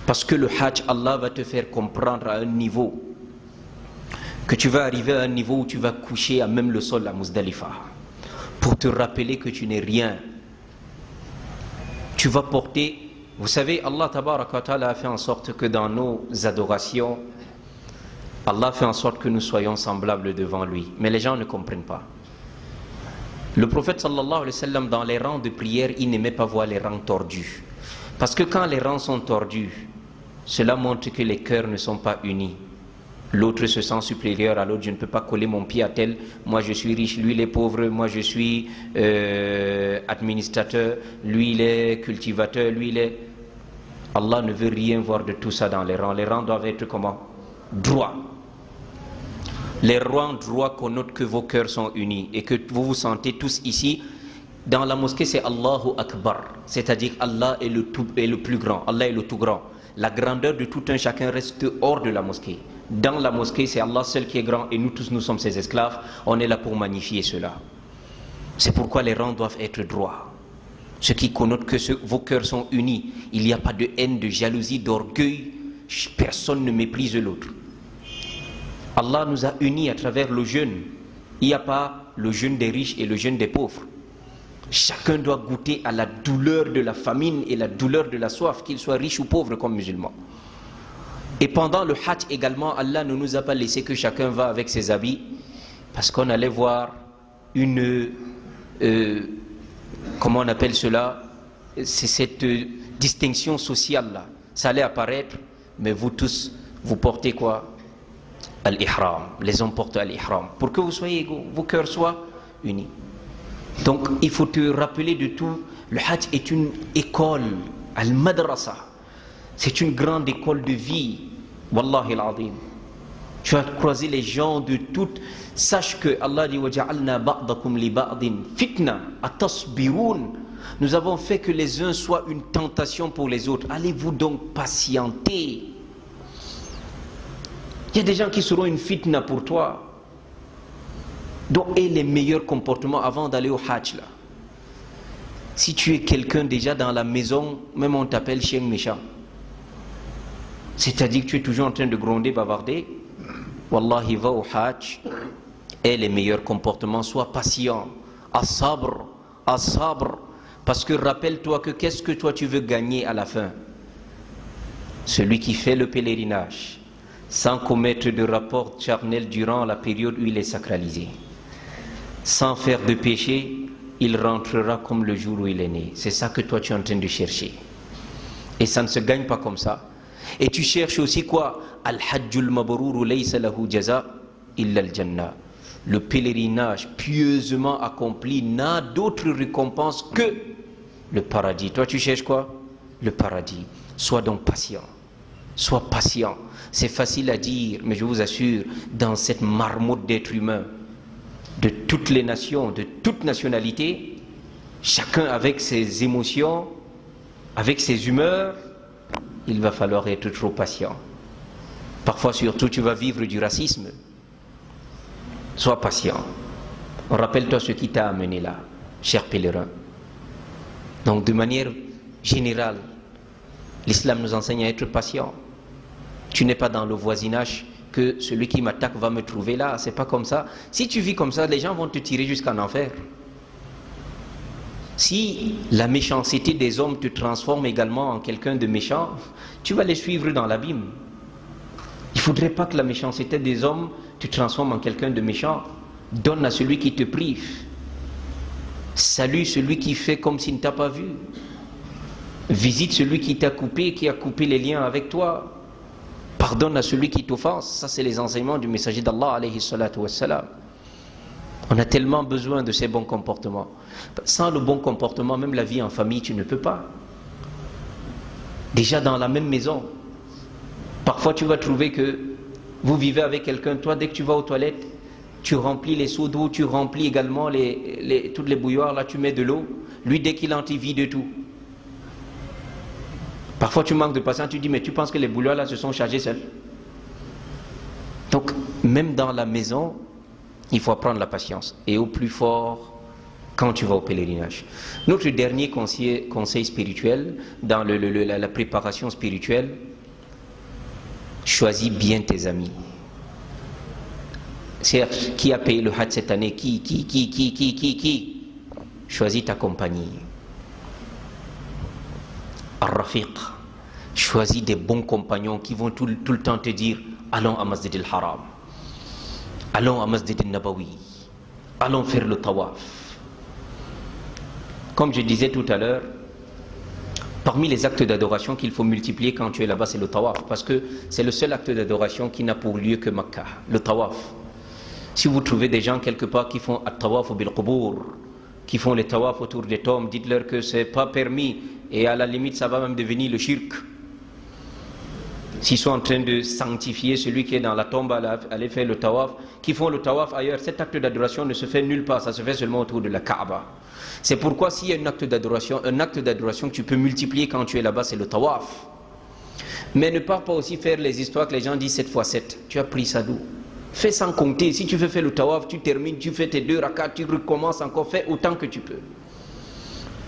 Parce que le hajj, Allah va te faire comprendre à un niveau que tu vas arriver à un niveau où tu vas coucher à même le sol à Muzdalifa pour te rappeler que tu n'es rien. Tu vas porter, vous savez, Allah tabaraka wa ta'ala a fait en sorte que dans nos adorations, Allah fait en sorte que nous soyons semblables devant lui. Mais les gens ne comprennent pas. Le prophète sallallahu alayhi wa sallam, dans les rangs de prière, il n'aimait pas voir les rangs tordus. Parce que quand les rangs sont tordus, cela montre que les cœurs ne sont pas unis. L'autre se sent supérieur à l'autre. Je ne peux pas coller mon pied à tel. Moi je suis riche, lui il est pauvre. Moi je suis administrateur. Lui il est cultivateur. Lui il est... Allah ne veut rien voir de tout ça dans les rangs. Les rangs doivent être comment? Droits. Les rangs droits connotent que vos cœurs sont unis et que vous vous sentez tous ici. Dans la mosquée c'est Allahu Akbar. C'est-à-dire Allah est le plus grand. Allah est le tout grand. La grandeur de tout un chacun reste hors de la mosquée. Dans la mosquée, c'est Allah seul qui est grand et nous tous, nous sommes ses esclaves. On est là pour magnifier cela. C'est pourquoi les rangs doivent être droits. Ce qui connote que vos cœurs sont unis. Il n'y a pas de haine, de jalousie, d'orgueil. Personne ne méprise l'autre. Allah nous a unis à travers le jeûne. Il n'y a pas le jeûne des riches et le jeûne des pauvres. Chacun doit goûter à la douleur de la famine et la douleur de la soif, qu'il soit riche ou pauvre comme musulman. Et pendant le hajj également, Allah ne nous a pas laissé que chacun va avec ses habits, parce qu'on allait voir une, comment on appelle cela, c'est cette distinction sociale là. Ça allait apparaître, mais vous tous, vous portez quoi? Al-Ihram. Les hommes portent Al-Ihram. Pour que vous soyez égaux, vos cœurs soient unis. Donc il faut te rappeler de tout. Le hajj est une école, al-madrasa. C'est une grande école de vie. Wallahi al-azim. Tu vas croiser les gens de toutes. Sache que Allah dit وَجَعَلْنَا بَعْضَكُمْ لِبَعْضٍ فِتْنَةً أَتَصْبِرُونَ. Nous avons fait que les uns soient une tentation pour les autres. Allez-vous donc patienter? Il y a des gens qui seront une fitna pour toi. Donc, aie les meilleurs comportements avant d'aller au hajj là. Si tu es quelqu'un déjà dans la maison, même on t'appelle chien méchant. C'est-à-dire que tu es toujours en train de gronder, bavarder. Wallahi, va au hajj. Aie les meilleurs comportements, sois patient. As-sabr, as-sabr. Parce que rappelle-toi que qu'est-ce que toi tu veux gagner à la fin? Celui qui fait le pèlerinage sans commettre de rapport charnel durant la période où il est sacralisé, sans faire de péché, il rentrera comme le jour où il est né. C'est ça que toi tu es en train de chercher. Et ça ne se gagne pas comme ça. Et tu cherches aussi quoi? Al-hajjul mabruru laysa lahu jaza illa al-jannah. Le pèlerinage pieusement accompli n'a d'autre récompense que le paradis. Toi tu cherches quoi? le paradis. Sois donc patient. Sois patient. C'est facile à dire, mais je vous assure, dans cette marmotte d'êtres humains, de toutes les nations, de toutes nationalités, chacun avec ses émotions, avec ses humeurs, il va falloir être trop patient. Parfois surtout tu vas vivre du racisme. Sois patient. Rappelle-toi ce qui t'a amené là, cher pèlerin. Donc de manière générale, l'islam nous enseigne à être patient. Tu n'es pas dans le voisinage que celui qui m'attaque va me trouver là, c'est pas comme ça. Si tu vis comme ça, les gens vont te tirer jusqu'en enfer. Si la méchanceté des hommes te transforme également en quelqu'un de méchant, tu vas les suivre dans l'abîme. Il ne faudrait pas que la méchanceté des hommes te transforme en quelqu'un de méchant. Donne à celui qui te prive. Salue celui qui fait comme s'il ne t'a pas vu. Visite celui qui t'a coupé, qui a coupé les liens avec toi. Pardonne à celui qui t'offense. Ça, c'est les enseignements du messager d'Allah, alayhi salatu wassalam. On a tellement besoin de ces bons comportements. Sans le bon comportement, même la vie en famille, tu ne peux pas. Déjà dans la même maison, parfois tu vas trouver que vous vivez avec quelqu'un, toi dès que tu vas aux toilettes, tu remplis les seaux d'eau, tu remplis également toutes les bouilloires, là tu mets de l'eau. Lui dès qu'il entre, il vide tout. Parfois tu manques de patience, tu dis mais tu penses que les bouilloires là se sont chargés seuls. Donc même dans la maison, il faut apprendre la patience. Et au plus fort, quand tu vas au pèlerinage. Notre dernier conseil spirituel, dans la préparation spirituelle, choisis bien tes amis. C'est qui a payé le Hajj cette année? Qui? Choisis ta compagnie. Ar-Rafiq. Choisis des bons compagnons qui vont tout le temps te dire allons à Masjid al-Haram. Allons à Masjid al-Nabawi. Allons faire le tawaf. Comme je disais tout à l'heure, parmi les actes d'adoration qu'il faut multiplier quand tu es là-bas, c'est le tawaf. Parce que c'est le seul acte d'adoration qui n'a pour lieu que Makkah, le tawaf. Si vous trouvez des gens quelque part qui font at-tawaf bil-qubur, qui font les tawaf autour des tombes, dites-leur que ce n'est pas permis et à la limite ça va même devenir le shirk. S'ils sont en train de sanctifier celui qui est dans la tombe à aller faire le tawaf, qui font le tawaf ailleurs, cet acte d'adoration ne se fait nulle part, ça se fait seulement autour de la Kaaba. C'est pourquoi s'il y a un acte d'adoration que tu peux multiplier quand tu es là-bas, c'est le tawaf. Mais ne pars pas aussi faire les histoires que les gens disent 7 x 7. Tu as pris ça d'où? Fais sans compter. Si tu veux faire le tawaf, tu termines, tu fais tes 2 rakats, tu recommences encore, fais autant que tu peux.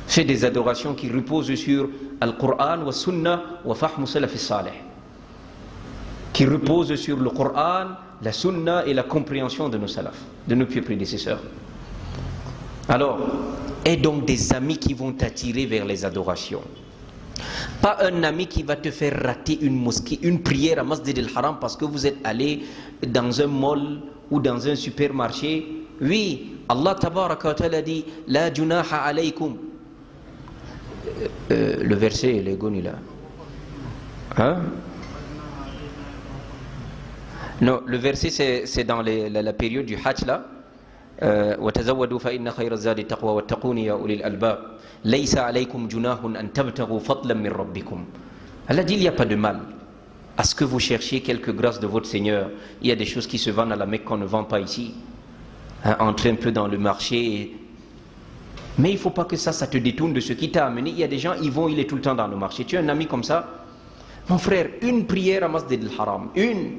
Fais des adorations qui reposent sur Al-Qur'an wa Sunnah wa Fahmu Salaf Salih, qui reposent sur le Qur'an, la Sunna et la compréhension de nos salafs, de nos pieux prédécesseurs. Alors, aie donc des amis qui vont t'attirer vers les adorations. Pas un ami qui va te faire rater une mosquée, une prière à Masjid al-Haram parce que vous êtes allé dans un mall ou dans un supermarché. Oui, Allah tabaraka wa ta'ala dit La junaha alaykum. Le verset, il est goni là. Hein? Non, le verset c'est dans la période du Hajj là. وتزودوا فإن خير الزاد التقوى واتقون يا أولي الألباب ليس عليكم جناح أن تبتغوا فضلا من ربكم. Allah dit il n'y a pas de mal à ce que vous cherchiez quelques grâces de votre Seigneur. Il y a des choses qui se vendent à la Mecque qu'on ne vend pas ici. Entrer un peu dans le marché. Mais il ne faut pas que ça te détourne de ce qui t'a amené. Il y a des gens, il est tout le temps dans le marché. Tu as un ami comme ça? Mon frère, une prière à Masjid al-Haram. Une.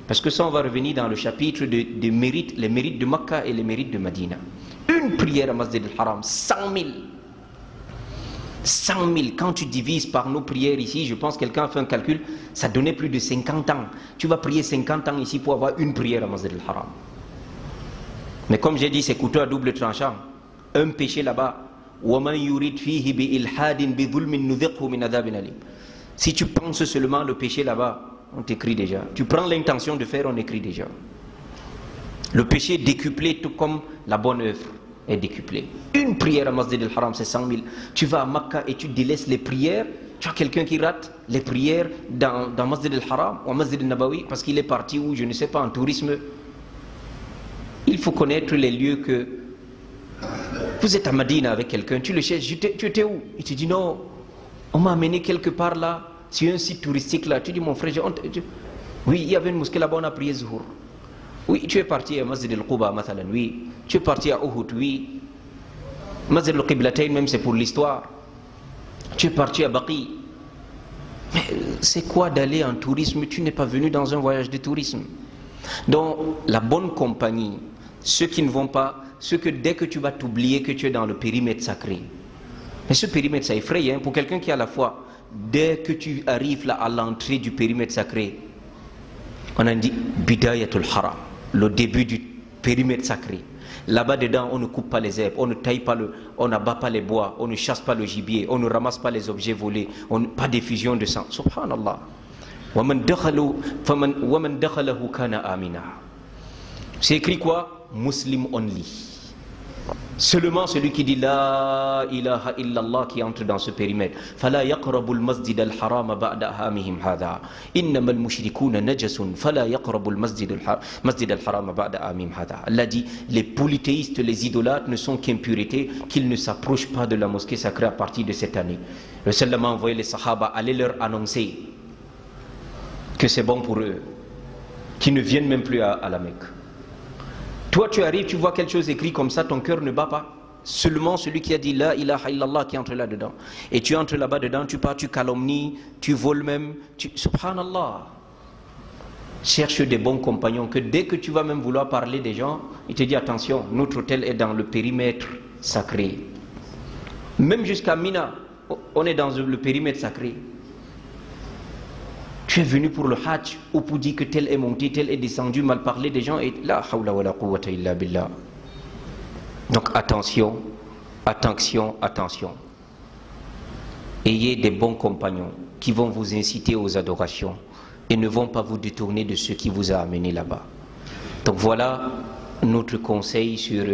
Parce que ça, on va revenir dans le chapitre des mérites, les mérites de Makkah et les mérites de Madina. Une prière à Masjid al-Haram, 100 000. 100 000. Quand tu divises par nos prières ici, je pense que quelqu'un a fait un calcul, ça donnait plus de 50 ans. Tu vas prier 50 ans ici pour avoir une prière à Masjid al-Haram. Mais comme j'ai dit, c'est couteau à double tranchant. Un péché là-bas. Si tu penses seulement le péché là-bas, on t'écrit déjà. Tu prends l'intention de faire, on écrit déjà. Le péché est décuplé tout comme la bonne œuvre est décuplée. Une prière à Masjid al-Haram, c'est 100 000. Tu vas à Makkah et tu délaisses les prières. Tu as quelqu'un qui rate les prières dans Masjid al-Haram ou Masjid al-Nabawi parce qu'il est parti ou je ne sais pas en tourisme. Il faut connaître les lieux que... Vous êtes à Madina avec quelqu'un, tu le cherches, tu étais où? Il te dit non. On m'a amené quelque part là, sur un site touristique là. Tu dis, mon frère, oui, il y avait une mosquée là-bas, on a prié Zuhur. Oui, tu es parti à Masjid al-Quba, mathalan, oui. Tu es parti à Uhud, oui. Masjid al-Qiblatayn, même c'est pour l'histoire. Tu es parti à Baqi. Mais c'est quoi d'aller en tourisme? Tu n'es pas venu dans un voyage de tourisme. Donc, la bonne compagnie, ceux qui ne vont pas, ceux que dès que tu vas t'oublier que tu es dans le périmètre sacré. Mais ce périmètre, ça effraie, hein, pour quelqu'un qui a la foi. Dès que tu arrives là à l'entrée du périmètre sacré, on a dit Bidayatul Haram, le début du périmètre sacré. Là-bas dedans, on ne coupe pas les herbes, on ne taille pas on n'abat pas les bois, on ne chasse pas le gibier, on ne ramasse pas les objets volés, pas d'effusion de sang. Subhanallah. C'est écrit quoi? Muslim only. Seulement celui qui dit La ilaha illallah qui entre dans ce périmètre. Fala yaqrabul masjid al-haram ba'da hamihim hadha. Innamal mushrikuna najasun. Fala yaqrabul masjid al-haram ba'da hamihim hadha. Allah dit, les polythéistes, les idolâtres ne sont qu'impuretés, qu'ils ne s'approchent pas de la mosquée sacrée à partir de cette année. Le Sallam a envoyé les Sahaba aller leur annoncer que c'est bon pour eux, qu'ils ne viennent même plus à la Mecque. Toi tu arrives, tu vois quelque chose écrit comme ça, ton cœur ne bat pas. Seulement celui qui a dit La ilaha illallah qui entre là-dedans. Et tu entres là-bas dedans, tu pars, tu calomnies, tu voles même. Subhanallah. Cherche des bons compagnons que dès que tu vas même vouloir parler des gens, il te dit attention, notre hôtel est dans le périmètre sacré. Même jusqu'à Mina, on est dans le périmètre sacré. Tu es venu pour le Hajj ou pour dire que tel est monté, tel est descendu, mal parler des gens et la hawla wa la quwwata illa billah. Donc attention, attention, attention. Ayez des bons compagnons qui vont vous inciter aux adorations et ne vont pas vous détourner de ce qui vous a amené là-bas. Donc voilà notre conseil sur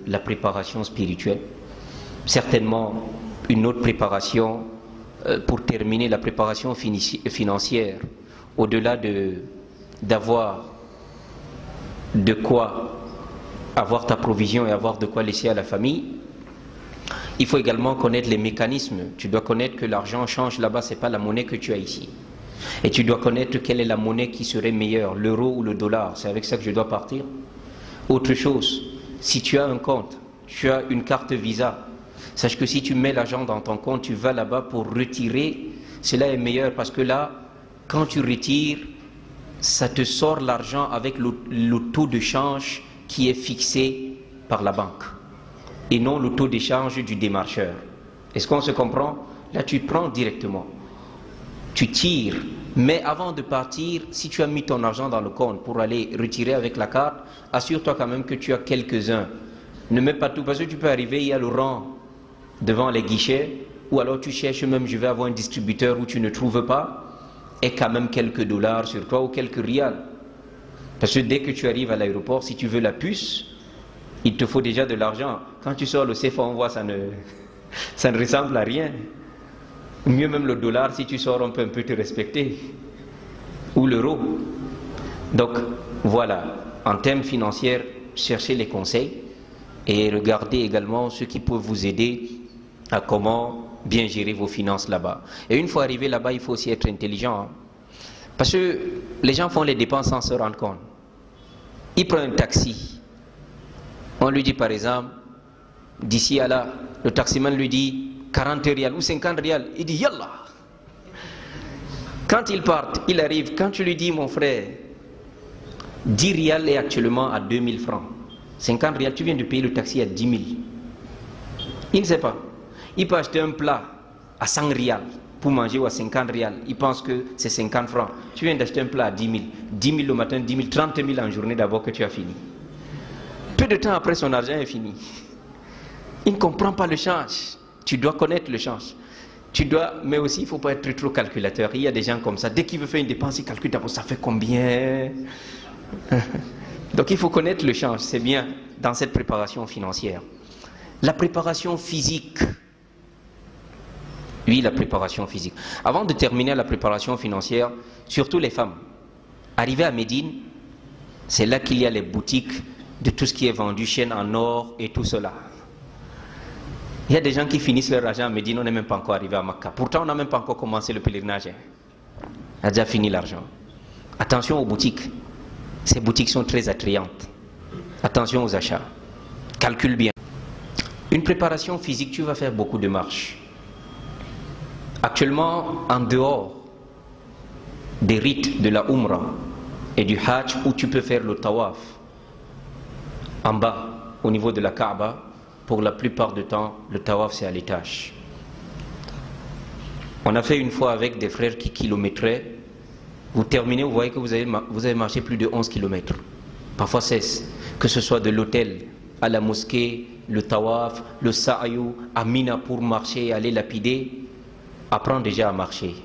la préparation spirituelle. Certainement une autre préparation pour terminer, la préparation financière, au-delà d'avoir de quoi avoir ta provision et avoir de quoi laisser à la famille, il faut également connaître les mécanismes. Tu dois connaître que l'argent change là-bas, ce n'est pas la monnaie que tu as ici. Et tu dois connaître quelle est la monnaie qui serait meilleure, l'euro ou le dollar. C'est avec ça que je dois partir. Autre chose, si tu as un compte, tu as une carte Visa, sache que si tu mets l'argent dans ton compte, tu vas là-bas pour retirer, cela est meilleur parce que là, quand tu retires, ça te sort l'argent avec le taux de change qui est fixé par la banque et non le taux d'échange du démarcheur. Est-ce qu'on se comprend? Là, tu prends directement. Tu tires, mais avant de partir, si tu as mis ton argent dans le compte pour aller retirer avec la carte, assure-toi quand même que tu as quelques-uns. Ne mets pas tout parce que tu peux arriver, il y a le rang devant les guichets, ou alors tu cherches même, je vais avoir un distributeur où tu ne trouves pas, et quand même quelques dollars sur toi ou quelques rials. Parce que dès que tu arrives à l'aéroport, si tu veux la puce, il te faut déjà de l'argent. Quand tu sors le CFA, on voit ça ne ressemble à rien. Mieux même le dollar, si tu sors, on peut un peu te respecter. Ou l'euro. Donc voilà, en termes financiers, cherchez les conseils et regardez également ceux qui peuvent vous aider à comment bien gérer vos finances là-bas. Et une fois arrivé là-bas, il faut aussi être intelligent. Hein. Parce que les gens font les dépenses sans se rendre compte. Il prend un taxi. On lui dit par exemple, d'ici à là, le taximan lui dit 40 rials ou 50 rials. Il dit Yallah. Quand ils partent, il arrive. Quand tu lui dis mon frère, 10 rials est actuellement à 2000 francs. 50 rials, tu viens de payer le taxi à 10 000. Il ne sait pas. Il peut acheter un plat à 100 rials pour manger ou à 50 rials. Il pense que c'est 50 francs. Tu viens d'acheter un plat à 10 000. 10 000 le matin, 10 000, 30 000 en journée d'abord que tu as fini. Peu de temps après, son argent est fini. Il ne comprend pas le change. Tu dois connaître le change. Mais aussi, il ne faut pas être trop calculateur. Il y a des gens comme ça. Dès qu'il veut faire une dépense, il calcule d'abord ça fait combien. Donc il faut connaître le change. C'est bien dans cette préparation financière. La préparation physique. Oui, la préparation physique. Avant de terminer la préparation financière, surtout les femmes, arrivez à Médine, c'est là qu'il y a les boutiques de tout ce qui est vendu, chaînes en or et tout cela. Il y a des gens qui finissent leur argent à Médine, on n'est même pas encore arrivé à Makkah. Pourtant, on n'a même pas encore commencé le pèlerinage. On a déjà fini l'argent. Attention aux boutiques. Ces boutiques sont très attrayantes. Attention aux achats. Calcule bien. Une préparation physique, tu vas faire beaucoup de marches. Actuellement, en dehors des rites de la Umrah et du Hajj, où tu peux faire le tawaf, en bas, au niveau de la Kaaba, pour la plupart du temps, le tawaf c'est à l'étage. On a fait une fois avec des frères qui kilométraient. Vous terminez, vous voyez que vous avez marché plus de 11 km. Parfois 16. Que ce soit de l'hôtel à la mosquée, le tawaf, le sa'ayou, à Mina pour marcher, aller lapider. Apprends déjà à marcher.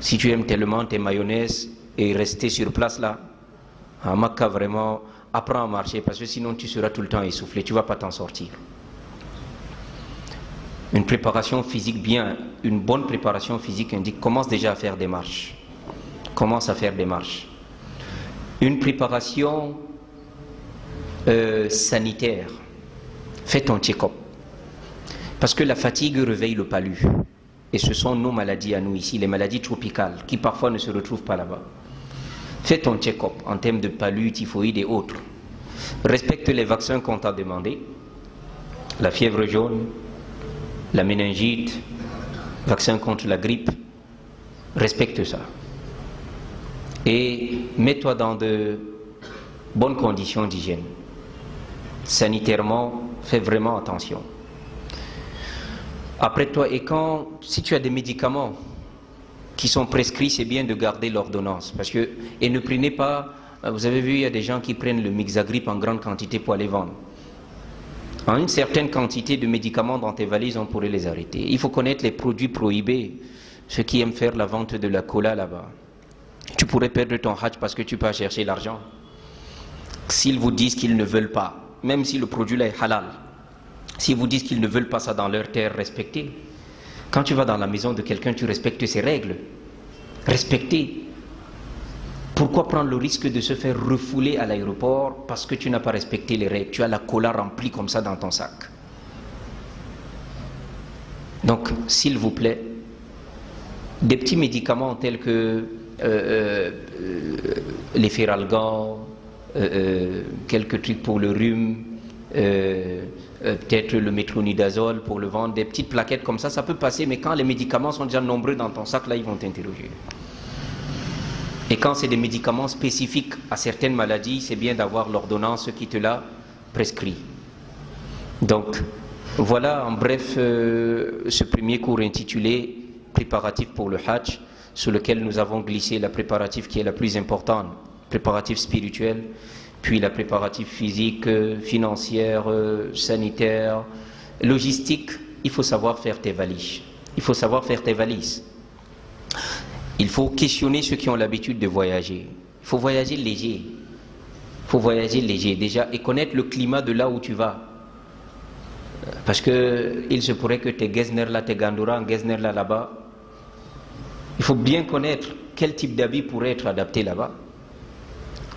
Si tu aimes tellement tes mayonnaises et rester sur place là, à Makkah vraiment, apprends à marcher parce que sinon tu seras tout le temps essoufflé, tu ne vas pas t'en sortir. Une préparation physique bien, une bonne préparation physique indique, commence déjà à faire des marches. Commence à faire des marches. Une préparation sanitaire, fais ton check-up. Parce que la fatigue réveille le palu. Et ce sont nos maladies à nous ici, les maladies tropicales, qui parfois ne se retrouvent pas là-bas. Fais ton check-up en termes de palu, typhoïde et autres. Respecte les vaccins qu'on t'a demandé. La fièvre jaune, la méningite, vaccin contre la grippe. Respecte ça. Et mets-toi dans de bonnes conditions d'hygiène. Sanitairement, fais vraiment attention. Après toi, si tu as des médicaments qui sont prescrits, c'est bien de garder l'ordonnance. Et ne prenez pas, vous avez vu, il y a des gens qui prennent le Mixagrip en grande quantité pour aller vendre. En une certaine quantité de médicaments dans tes valises, on pourrait les arrêter. Il faut connaître les produits prohibés, ceux qui aiment faire la vente de la cola là-bas. Tu pourrais perdre ton hajj parce que tu peux chercher l'argent. S'ils vous disent qu'ils ne veulent pas, même si le produit là est halal, s'ils vous disent qu'ils ne veulent pas ça dans leur terre, respectez. Quand tu vas dans la maison de quelqu'un, tu respectes ses règles. Respectez. Pourquoi prendre le risque de se faire refouler à l'aéroport parce que tu n'as pas respecté les règles? Tu as la cola remplie comme ça dans ton sac. Donc, s'il vous plaît, des petits médicaments tels que les Feralgan, quelques trucs pour le rhume, peut-être le métronidazole pour le ventre, des petites plaquettes comme ça peut passer, mais quand les médicaments sont déjà nombreux dans ton sac, là ils vont t'interroger. Et quand c'est des médicaments spécifiques à certaines maladies, c'est bien d'avoir l'ordonnance qui te l'a prescrit. Donc voilà en bref ce premier cours intitulé préparatif pour le Hajj, sur lequel nous avons glissé la préparatif qui est la plus importante, préparatif spirituel, puis la préparatif physique, financière, sanitaire, logistique. Il faut savoir faire tes valises. Il faut savoir faire tes valises. Il faut questionner ceux qui ont l'habitude de voyager. Il faut voyager léger. Il faut voyager léger déjà et connaître le climat de là où tu vas. Parce que il se pourrait que tes Gesner là, tes Gandoura en Gesner là-bas, il faut bien connaître quel type d'habit pourrait être adapté là-bas.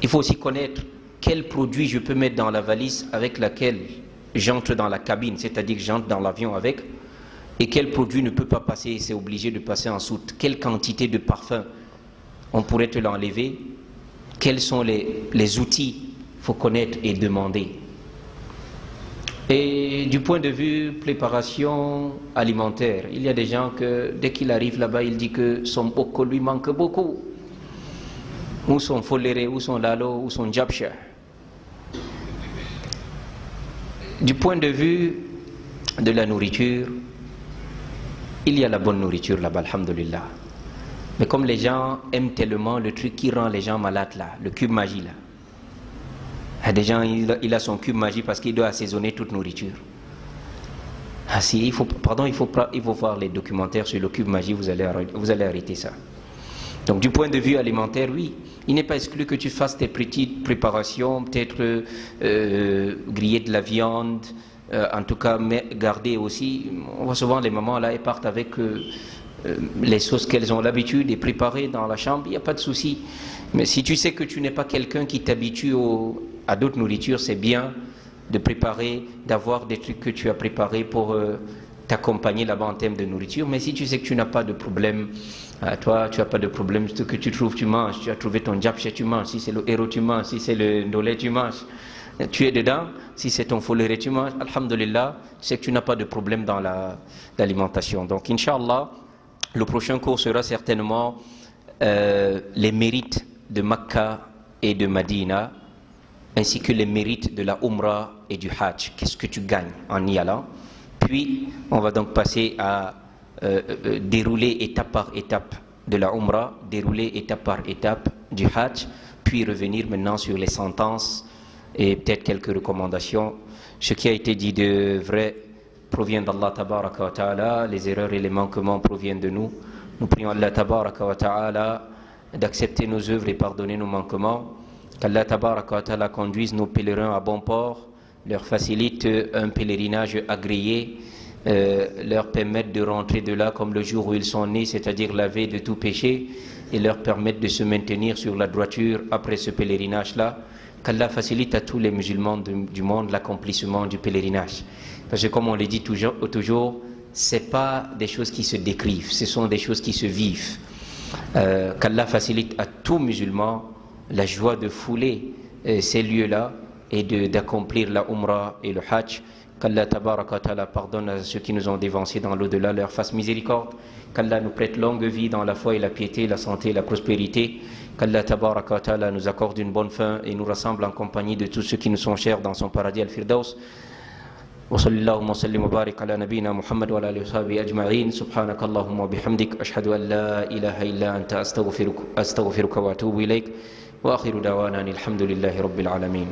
Il faut aussi connaître quel produit je peux mettre dans la valise avec laquelle j'entre dans la cabine, c'est-à-dire que j'entre dans l'avion avec, et quel produit ne peut pas passer et c'est obligé de passer en soute. Quelle quantité de parfum on pourrait te l'enlever? Quels sont les outils? Il faut connaître et demander. Et du point de vue préparation alimentaire, il y a des gens que dès qu'il arrive là-bas, il dit que son boko lui manque beaucoup. Ou son foléré, ou son lalo, ou son djabcha. Du point de vue de la nourriture, il y a la bonne nourriture là-bas, alhamdulillah. Mais comme les gens aiment tellement le truc qui rend les gens malades là, le cube magie là. Il y a des gens, il a son cube magie parce qu'il doit assaisonner toute nourriture. Ah si, il faut voir les documentaires sur le cube magie, vous allez arrêter ça. Donc du point de vue alimentaire, oui, il n'est pas exclu que tu fasses tes petites préparations, peut-être griller de la viande, en tout cas garder aussi, on voit souvent les mamans là, elles partent avec les sauces qu'elles ont l'habitude et préparer dans la chambre, il n'y a pas de souci. Mais si tu sais que tu n'es pas quelqu'un qui t'habitue à d'autres nourritures, c'est bien de préparer, d'avoir des trucs que tu as préparés pour t'accompagner là-bas en termes de nourriture. Mais si tu sais que tu n'as pas de problème, toi, tu n'as pas de problème, ce que tu trouves, tu manges. Tu as trouvé ton djapché, tu manges. Si c'est le héros, tu manges. Si c'est le ndolé, tu manges. Tu es dedans. Si c'est ton foléré, tu manges. Alhamdulillah, tu sais que tu n'as pas de problème dans l'alimentation. Donc, Inch'Allah, le prochain cours sera certainement les mérites de Makkah et de Madina, ainsi que les mérites de la Umrah et du Hajj. Qu'est-ce que tu gagnes en y allant? Puis, on va donc passer à dérouler étape par étape de la Umrah, dérouler étape par étape du Hajj, puis revenir maintenant sur les sentences et peut-être quelques recommandations. Ce qui a été dit de vrai provient d'Allah Tabaraka wa Ta'ala, les erreurs et les manquements proviennent de nous. Nous prions Allah Tabaraka wa Ta'ala d'accepter nos œuvres et pardonner nos manquements. Qu'Allah Tabaraka wa Ta'ala conduise nos pèlerins à bon port, leur facilite un pèlerinage agréé, leur permettre de rentrer de là comme le jour où ils sont nés, c'est-à-dire lavés de tout péché, et leur permettre de se maintenir sur la droiture après ce pèlerinage-là. Qu'Allah facilite à tous les musulmans du monde l'accomplissement du pèlerinage. Parce que comme on le dit toujours, ce n'est pas des choses qui se décrivent, ce sont des choses qui se vivent. Qu'Allah facilite à tout musulman la joie de fouler ces lieux-là et d'accomplir la Umrah et le Hajj. Qu'Allah Tabaraka Ta'ala pardonne à ceux qui nous ont dévancés dans l'au-delà, leur fasse miséricorde. Qu'Allah nous prête longue vie dans la foi et la piété, la santé et la prospérité. Qu'Allah Tabaraka Ta'ala nous accorde une bonne fin et nous rassemble en compagnie de tous ceux qui nous sont chers dans son paradis Al-Firdaus. وصلى اللهم وسلم وبارك على نبينا محمد وعلى اله وصحبه اجمعين سبحانك اللهم وبحمدك اشهد ان لا اله الا انت استغفرك واتوب اليك واخر دعوانا الحمد لله رب العالمين.